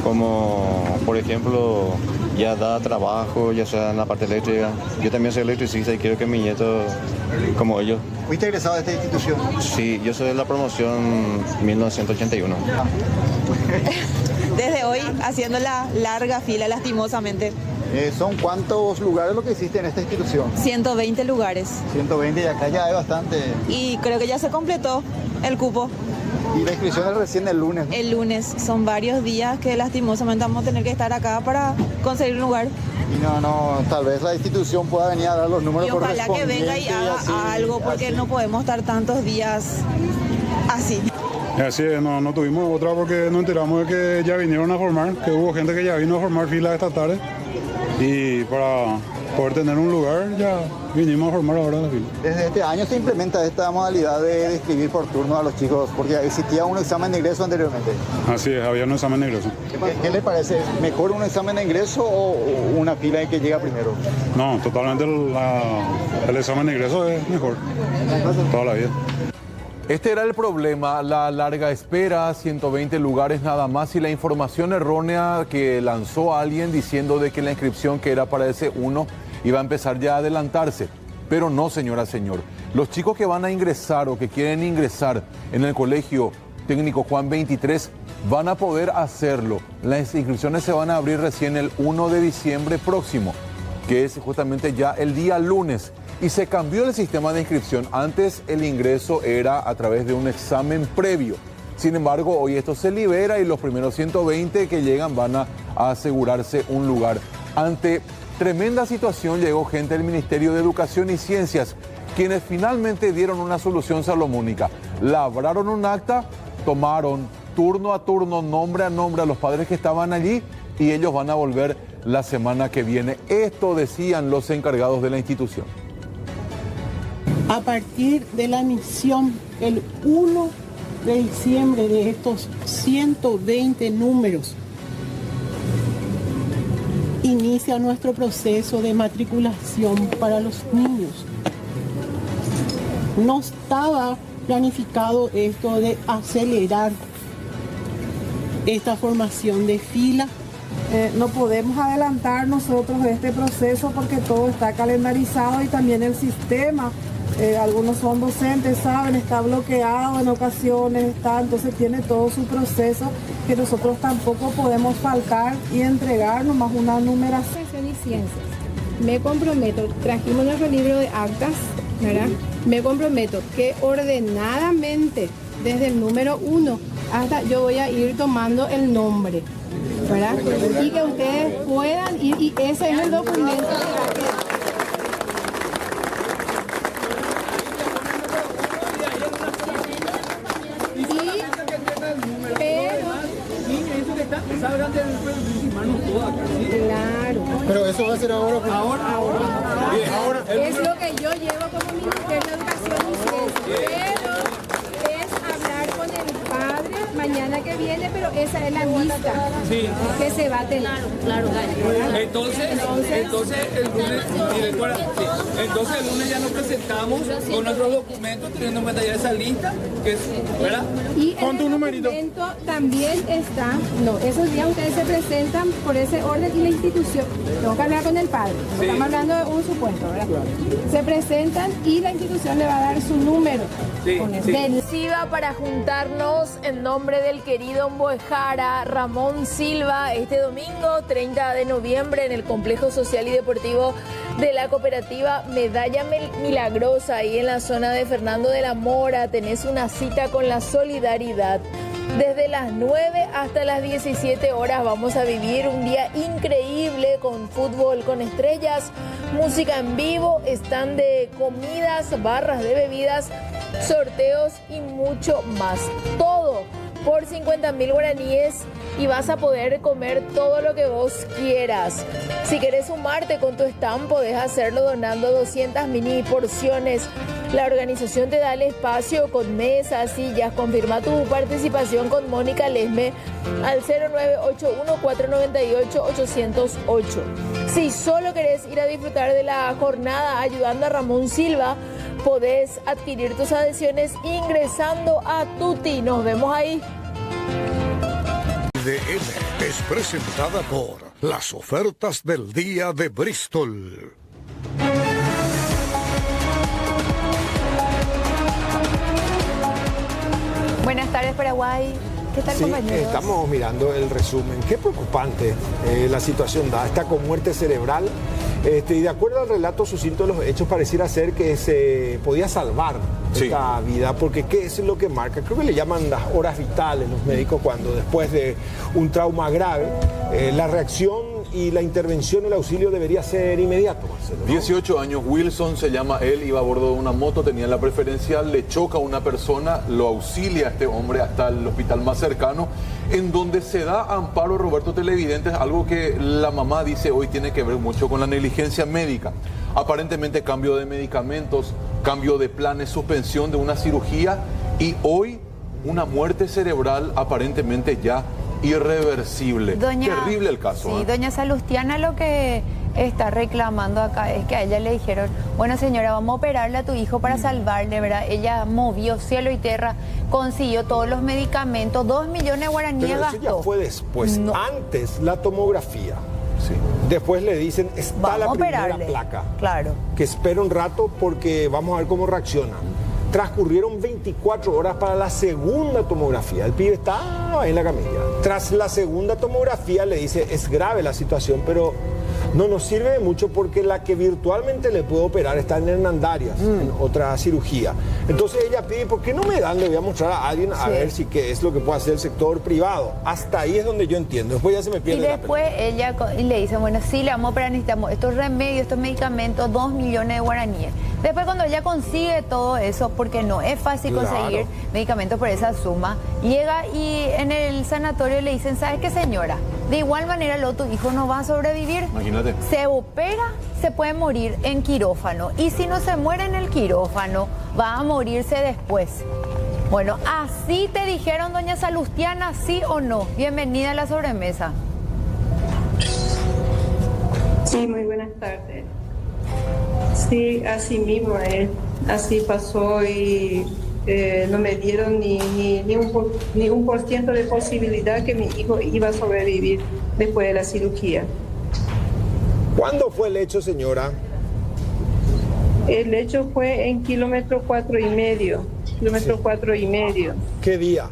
como, por ejemplo, ya da trabajo, ya sea en la parte eléctrica. Yo también soy electricista y quiero que mi nieto, como ellos. ¿Fuiste egresado de esta institución? Sí, yo soy de la promoción 1981. Desde hoy, haciendo la larga fila, lastimosamente. ¿Son cuántos lugares lo que existe en esta institución? 120 lugares. 120 y acá ya hay bastante. Y creo que ya se completó el cupo. Y la inscripción es recién el lunes, ¿no? El lunes. Son varios días que lastimosamente vamos a tener que estar acá para conseguir un lugar. Y tal vez la institución pueda venir a dar los números correspondientes. Y ojalá que venga y haga así, algo, porque no podemos estar tantos días así. Así es, no tuvimos otra porque nos enteramos de que ya vinieron a formar, que hubo gente que ya vino a formar fila esta tarde. Y para poder tener un lugar ya vinimos a formar ahora la fila. Desde este año se implementa esta modalidad de inscribir por turno a los chicos, porque existía un examen de ingreso anteriormente. Así es, había un examen de ingreso. ¿Qué le parece? ¿Mejor un examen de ingreso o una fila en que llega primero? No, totalmente el examen de ingreso es mejor, toda la vida. Este era el problema, la larga espera, 120 lugares nada más, y la información errónea que lanzó a alguien diciendo de que la inscripción que era para ese uno iba a empezar ya a adelantarse. Pero no, señora, señor. Los chicos que van a ingresar o que quieren ingresar en el Colegio Técnico Juan 23 van a poder hacerlo. Las inscripciones se van a abrir recién el 1 de diciembre próximo, que es justamente ya el día lunes. Y se cambió el sistema de inscripción. Antes el ingreso era a través de un examen previo. Sin embargo, hoy esto se libera y los primeros 120 que llegan van a asegurarse un lugar. Ante tremenda situación llegó gente del Ministerio de Educación y Ciencias, quienes finalmente dieron una solución salomónica. Labraron un acta, tomaron turno a turno, nombre a nombre a los padres que estaban allí y ellos van a volver la semana que viene. Esto decían los encargados de la institución. A partir de la emisión el 1 de diciembre de estos 120 números, inicia nuestro proceso de matriculación para los niños. No estaba planificado esto de acelerar esta formación de fila. No podemos adelantar nosotros este proceso porque todo está calendarizado y también el sistema, algunos son docentes, saben, está bloqueado en ocasiones, entonces tiene todo su proceso que nosotros tampoco podemos faltar y entregar nomás una numeración. Y ciencias. Me comprometo, trajimos nuestro libro de actas, ¿verdad? Me comprometo que ordenadamente, desde el número 1 hasta yo voy a ir tomando el nombre, ¿verdad? Y que ustedes puedan ir, y ese es el documento. Claro. Pero eso va a ser ahora. Ahora. Es lo que yo llevo como Ministerio de Educación y Ciencia. Pero es hablar con el padre mañana que viene, pero esa es la lista que se va a tener. Claro. Entonces el lunes, directora, entonces el lunes ya nos presentamos con nuestros documentos, teniendo en cuenta ya esa lista, que es, ¿verdad? Y con tu numerito también está, esos días ustedes se presentan por ese orden y la institución, tengo que hablar con el padre, estamos hablando de un supuesto, ¿verdad? Se presentan y la institución le va a dar su número. Decisiva para juntarnos en nombre del querido Mbuejara Ramón Silva este domingo 30 de noviembre en el Complejo Social y Deportivo de la Cooperativa Medalla Milagrosa, ahí en la zona de Fernando de la Mora. Tenés una cita con la solidaridad. Desde las 9 hasta las 17 horas vamos a vivir un día increíble con fútbol con estrellas, música en vivo, stand de comidas, barras de bebidas, sorteos y mucho más. Todo por 50.000 guaraníes y vas a poder comer todo lo que vos quieras. Si querés sumarte con tu stand, podés hacerlo donando 200 mini porciones. La organización te da el espacio con mesas, sillas. Confirma tu participación con Mónica Lesme al 0981-498-808. Si solo querés ir a disfrutar de la jornada ayudando a Ramón Silva, podés adquirir tus adhesiones ingresando a Tuti. Nos vemos ahí. DN es presentada por las ofertas del día de Bristol. Buenas tardes, Paraguay. ¿Qué tal, compañeros? Estamos mirando el resumen. Qué preocupante la situación da. Está con muerte cerebral. Y de acuerdo al relato sucinto de los hechos, pareciera ser que se podía salvar esta vida, porque ¿qué es lo que marca? Creo que le llaman las horas vitales los médicos cuando después de un trauma grave, la reacción y la intervención, el auxilio debería ser inmediato, Marcelo, ¿no? 18 años, Wilson se llama él, iba a bordo de una moto, tenía la preferencial, le choca a una persona, lo auxilia a este hombre hasta el hospital más cercano, en donde se da amparo, Roberto, televidentes, algo que la mamá dice hoy tiene que ver mucho con la negligencia médica. Aparentemente cambio de medicamentos, cambio de planes, suspensión de una cirugía y hoy una muerte cerebral aparentemente ya irreversible. Terrible el caso. Sí, doña Salustiana lo que está reclamando acá es que a ella le dijeron, bueno señora, vamos a operarle a tu hijo para salvarle, ¿verdad? Ella movió cielo y tierra, consiguió todos los medicamentos, 2 millones de guaraníes gastó. Pero eso ya fue después, antes la tomografía. Sí. Después le dicen, está la primera placa. Claro. Que espera un rato porque vamos a ver cómo reacciona. Transcurrieron 24 horas para la segunda tomografía. El pibe estaba en la camilla. Tras la segunda tomografía le dice, es grave la situación, pero no nos sirve de mucho porque la que virtualmente le puede operar está en Hernandarias, en otra cirugía. Entonces ella pide, ¿por qué no me dan? Le voy a mostrar a alguien a ver si qué es lo que puede hacer el sector privado. Hasta ahí es donde yo entiendo. Después ya se me pierde. Y después ella le dice, bueno, sí, le vamos a operar, necesitamos estos remedios, estos medicamentos, 2 millones de guaraníes. Después cuando ella consigue todo eso, porque no es fácil conseguir medicamentos por esa suma, llega y en el sanatorio le dicen, ¿sabes qué, señora? De igual manera tu hijo no va a sobrevivir. Imagínate. Se opera, se puede morir en quirófano. Y si no se muere en el quirófano, va a morirse después. Bueno, así te dijeron, doña Salustiana, ¿sí o no? Bienvenida a la sobremesa. Sí, muy buenas tardes. Sí, así mismo es. Así pasó y no me dieron ni un por ciento de posibilidad que mi hijo iba a sobrevivir después de la cirugía. ¿Cuándo fue el hecho, señora? El hecho fue en kilómetro 4,5. Kilómetro 4,5. ¿Qué día?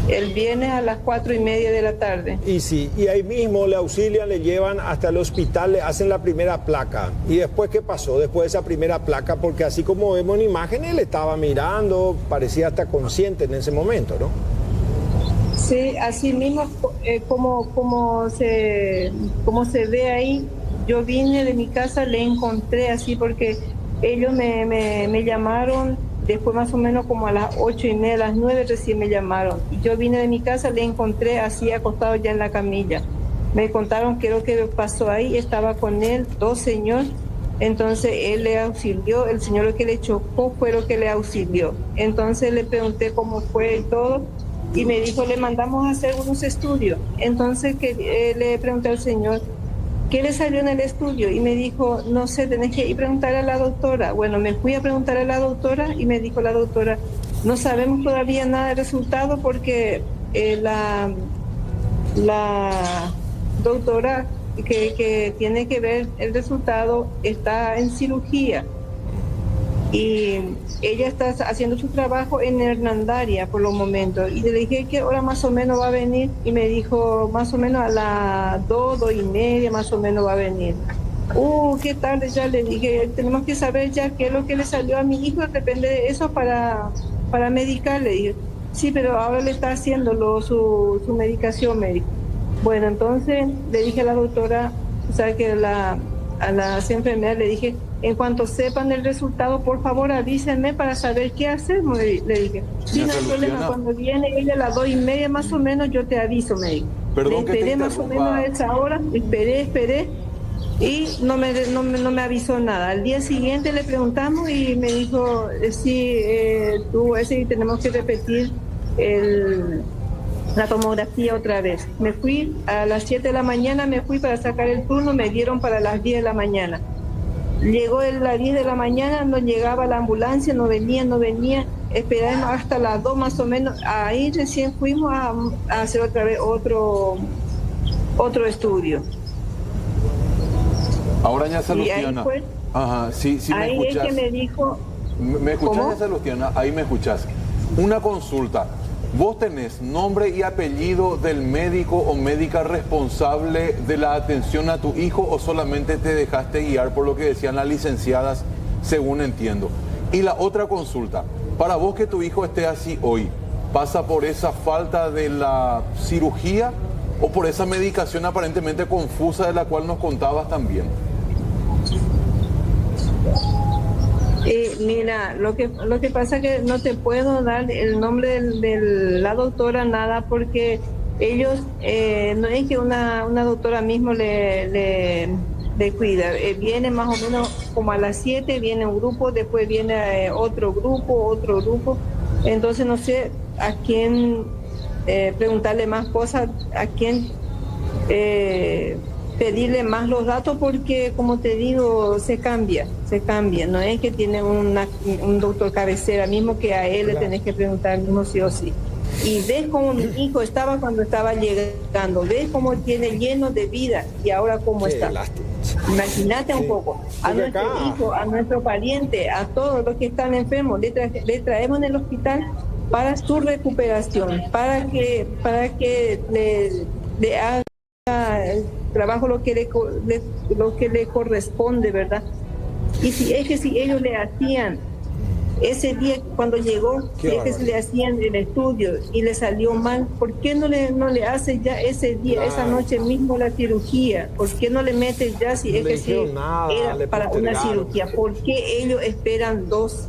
El viernes a las 4:30 de la tarde. Y sí, y ahí mismo le auxilian, le llevan hasta el hospital, le hacen la primera placa. ¿Y después qué pasó? Después de esa primera placa, porque así como vemos en imágenes, él estaba mirando, parecía hasta consciente en ese momento, ¿no? Sí, así mismo como se ve ahí, yo vine de mi casa, le encontré así porque ellos me llamaron. Después más o menos como a las 8:30, a las 9 recién me llamaron. Y yo vine de mi casa, le encontré así acostado ya en la camilla. Me contaron qué es lo que pasó ahí, estaba con él, 2 señores. Entonces él le auxilió, el señor lo que le chocó fue lo que le auxilió. Entonces le pregunté cómo fue y todo. Y me dijo, le mandamos a hacer unos estudios. Entonces le pregunté al señor, ¿qué le salió en el estudio? Y me dijo, no sé, tenés que ir a preguntar a la doctora. Bueno, me fui a preguntar a la doctora y me dijo la doctora, no sabemos todavía nada del resultado porque la doctora que tiene que ver el resultado está en cirugía. Y ella está haciendo su trabajo en Hernandaria por los momentos. Y le dije, ¿qué hora más o menos va a venir? Y me dijo, más o menos a las 2:30 más o menos va a venir. ¿Qué tarde? Ya le dije, tenemos que saber ya qué es lo que le salió a mi hijo, depende de eso para medicar. Le dije, sí, pero ahora le está haciendo su medicación médica. Bueno, entonces le dije a la doctora, o sea, que a las enfermeras le dije, en cuanto sepan el resultado, por favor avísenme para saber qué hacemos, le dije. Sí, no hay problema, cuando viene ella a las 2:30 más o menos, yo te aviso, me dijo. Le esperé más o menos a esa hora, esperé, y no me avisó nada. Al día siguiente le preguntamos y me dijo, sí, tenemos que repetir la tomografía otra vez. Me fui a las 7 de la mañana, me fui para sacar el turno, me dieron para las 10 de la mañana. Llegó a las 10 de la mañana, no llegaba la ambulancia, no venía, esperamos hasta las 2 más o menos, ahí recién fuimos a hacer otra vez otro estudio. Ahora ya Salustiana. Ajá, sí, me ahí escuchas. Es que me dijo... ¿Me escuchas, ya Salustiana? Ahí me escuchas. Una consulta. ¿Vos tenés nombre y apellido del médico o médica responsable de la atención a tu hijo o solamente te dejaste guiar por lo que decían las licenciadas, según entiendo? Y la otra consulta, para vos que tu hijo esté así hoy, ¿pasa por esa falta de la cirugía o por esa medicación aparentemente confusa de la cual nos contabas también? Mira, lo que pasa es que no te puedo dar el nombre de la doctora, nada, porque ellos, no es que una doctora mismo le cuida. Viene más o menos como a las 7, viene un grupo, después viene otro grupo. Entonces no sé a quién preguntarle más cosas, a quién pedirle más los datos, porque como te digo, se cambia, no es que tiene un doctor cabecera mismo que a él le tenés que preguntar mismo sí o sí. Y ves cómo mi hijo estaba cuando estaba llegando, ves cómo tiene lleno de vida y ahora cómo está. Imagínate un poco, a nuestro hijo, a nuestro pariente, a todos los que están enfermos, le traemos en el hospital para su recuperación, para que le haga el trabajo lo que le corresponde, ¿verdad? Y si ellos le hacían Ese día cuando llegó, que se le hacían el estudio y le salió mal, ¿por qué no le hace ya ese día, esa noche mismo la cirugía? ¿Por qué no le mete ya si es que si era para una cirugía? ¿Por qué ellos esperan dos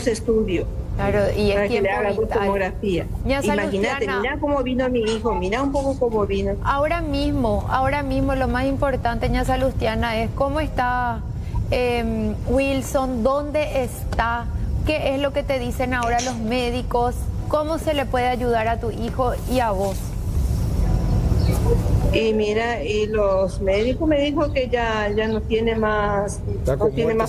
estudios? Claro, y para es que le tiempo hagan vital. tomografía. Ya, Imagínate, Salustiana. mira cómo vino mi hijo, mira un poco cómo vino. Ahora mismo lo más importante, ña Salustiana, es cómo está Wilson, dónde está, qué es lo que te dicen ahora los médicos, cómo se le puede ayudar a tu hijo y a vos. Y mira, y los médicos me dijo que ya no tiene más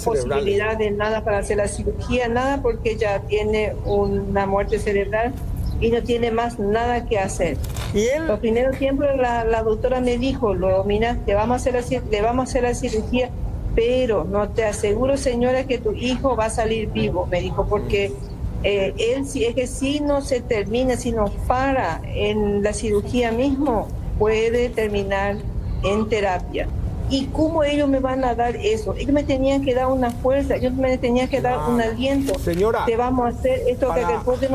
posibilidad de nada para hacer la cirugía, nada, porque ya tiene una muerte cerebral y no tiene más nada que hacer. Los primeros tiempos la doctora me dijo, mira, le vamos a hacer la cirugía, pero no te aseguro, señora, que tu hijo va a salir vivo, me dijo, porque él, si es que si no se termina, si no para en la cirugía mismo, puede terminar en terapia. ¿Y cómo ellos me van a dar eso? Ellos me tenían que dar una fuerza, ellos me tenían que dar un aliento. Señora, te vamos a hacer esto, porque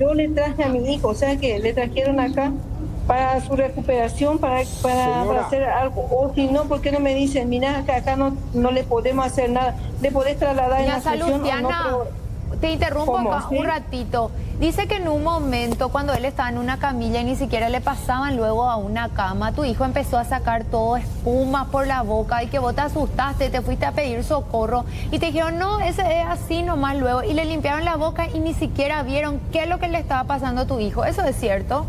yo le traje a mi hijo, o sea que le trajeron acá para su recuperación, para hacer algo. O si no, ¿por qué no me dicen, mira, que acá no le podemos hacer nada? ¿Le podés trasladar en la sesión o no? Te interrumpo acá ¿Sí? un ratito. Dice que en un momento, cuando él estaba en una camilla y ni siquiera le pasaban luego a una cama, tu hijo empezó a sacar todo espuma por la boca y que vos te asustaste, te fuiste a pedir socorro y te dijeron, no, ese es así nomás luego. Y le limpiaron la boca y ni siquiera vieron qué es lo que le estaba pasando a tu hijo. ¿Eso es cierto?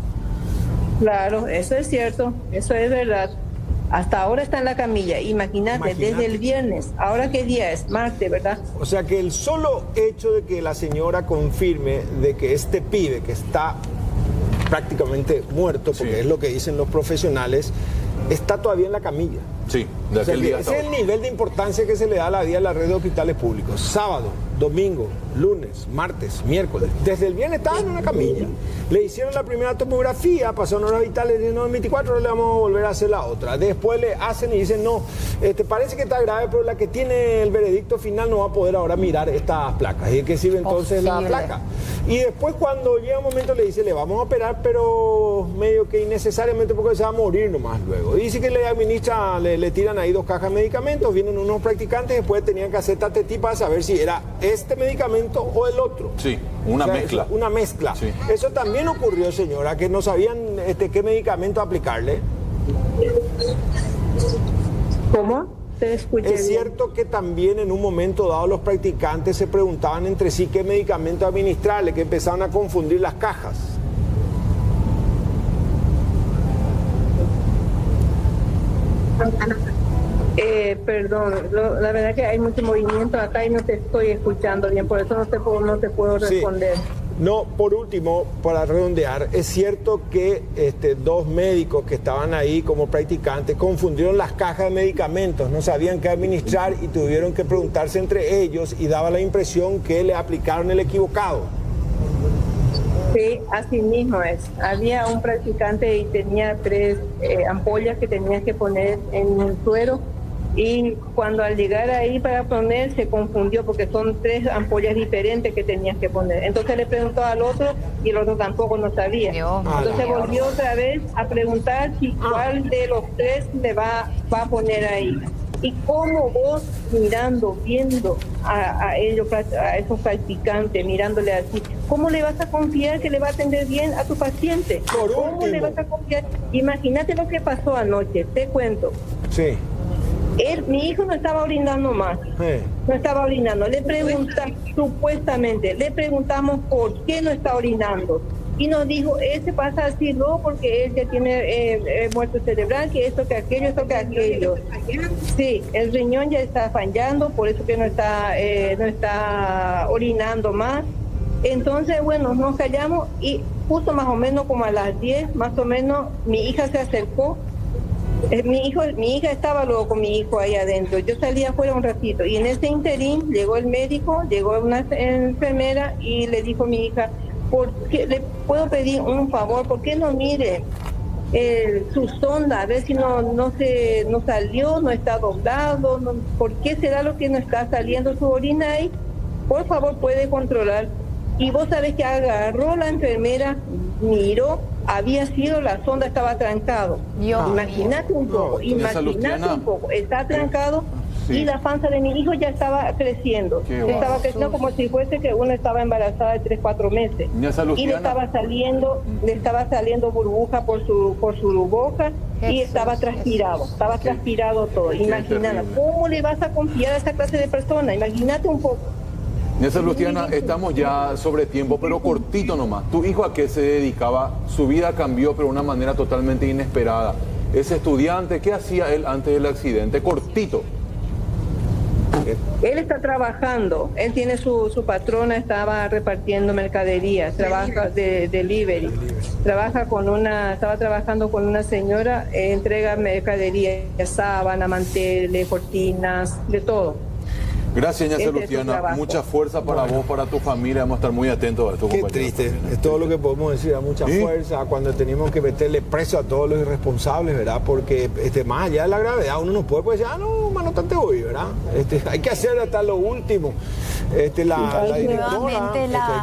Claro, eso es cierto, eso es verdad. Hasta ahora está en la camilla, imagínate, desde el viernes. ¿Ahora qué día es? Martes, ¿verdad? O sea que el solo hecho de que la señora confirme de que este pibe que está prácticamente muerto, porque es lo que dicen los profesionales, está todavía en la camilla. Sí, de aquel día. Ese es el nivel de importancia que se le da a la vida a la red de hospitales públicos. Sábado, domingo, lunes, martes, miércoles. Desde el viernes estaba en una camilla. Le hicieron la primera tomografía, pasaron horas vitales, de 24 horas le vamos a volver a hacer la otra. Después le hacen y dicen, no, parece que está grave, pero la que tiene el veredicto final no va a poder ahora mirar estas placas. Y es que sirve entonces la placa. Y después cuando llega un momento le dice, le vamos a operar, pero medio que innecesariamente porque se va a morir nomás luego. Y dice que le administra, le tiran ahí 2 cajas de medicamentos, vienen unos practicantes, después tenían que hacer tatetí para saber si era este medicamento o el otro. Sí, una mezcla. Una mezcla. Sí. Eso también ocurrió, señora, que no sabían qué medicamento aplicarle. ¿Cómo? Es cierto que también en un momento dado los practicantes se preguntaban entre sí qué medicamento administrarle, que empezaban a confundir las cajas. Perdón, la verdad que hay mucho movimiento acá y no te estoy escuchando bien, por eso no te puedo responder. Sí. No, por último, para redondear, es cierto que 2 médicos que estaban ahí como practicantes confundieron las cajas de medicamentos, no sabían qué administrar y tuvieron que preguntarse entre ellos y daba la impresión que le aplicaron el equivocado. Sí, así mismo es. Había un practicante y tenía 3 ampollas que tenías que poner en un suero. Y cuando al llegar ahí para poner se confundió porque son 3 ampollas diferentes que tenías que poner. Entonces le preguntó al otro y el otro tampoco no sabía. Entonces volvió otra vez a preguntar si cuál de los 3 le va a poner ahí. Y cómo vos viendo a ellos, a esos practicantes, mirándole así, ¿cómo le vas a confiar que le va a atender bien a tu paciente? ¿Cómo le vas a confiar? Imagínate lo que pasó anoche, te cuento. Sí. Mi hijo no estaba orinando más, no estaba orinando. Supuestamente, le preguntamos por qué no está orinando. Y nos dijo, ese pasa así, no, porque él ya tiene muerte cerebral, que esto, que aquello. Sí, el riñón ya está fallando, por eso que no está orinando más. Entonces, bueno, nos callamos y justo más o menos como a las 10, más o menos, mi hija se acercó. Mi hija estaba luego con mi hijo ahí adentro. Yo salía afuera un ratito y en ese interín llegó el médico, llegó una enfermera y le dijo a mi hija, ¿por qué le puedo pedir un favor? ¿Por qué no mire su sonda, a ver si no salió, no está doblado, ¿por qué será lo que no está saliendo su orina ahí? Por favor, puede controlar. Y vos sabés que agarró la enfermera, miró, había sido, la sonda estaba trancado. Imagínate un poco, está trancado. Sí. Y la panza de mi hijo ya estaba creciendo. Estaba creciendo como si fuese que uno estaba embarazada de 3-4 meses. Y le estaba saliendo burbuja por su boca. Jesús, y estaba transpirado todo. Imagínate, ¿cómo le vas a confiar a esa clase de persona? Imagínate un poco. Ñaza Luciana, estamos ya sobre tiempo, pero cortito nomás. ¿Tu hijo a qué se dedicaba? Su vida cambió, pero de una manera totalmente inesperada. ¿Es estudiante? ¿Qué hacía él antes del accidente? Cortito. Él está trabajando, él tiene su patrona, estaba repartiendo mercadería, trabaja de delivery, estaba trabajando con una señora, entrega mercadería, sábana, manteles, cortinas, de todo. Gracias, Ñaza Luciana. Mucha fuerza para vos, para tu familia. Vamos a estar muy atentos a esto, Qué compañeros. triste. Es todo lo que podemos decir. A mucha fuerza cuando tenemos que meterle preso a todos los irresponsables, ¿verdad? Porque más allá de la gravedad, uno no puede decir, no, mano, te voy, ¿verdad? Hay que hacer hasta lo último. La directora,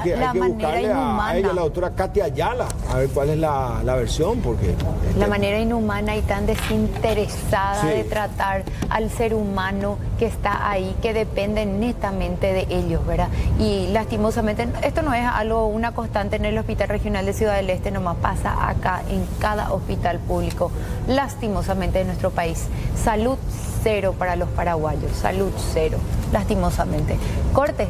hay que buscarle a ella, la doctora Katia Ayala, a ver cuál es la versión, porque... La manera inhumana y tan desinteresada de tratar al ser humano que está ahí, que depende netamente de ellos, ¿verdad? Y lastimosamente, esto no es una constante en el Hospital Regional de Ciudad del Este, nomás pasa acá en cada hospital público, lastimosamente de nuestro país. Salud cero para los paraguayos, salud cero, lastimosamente. Corte.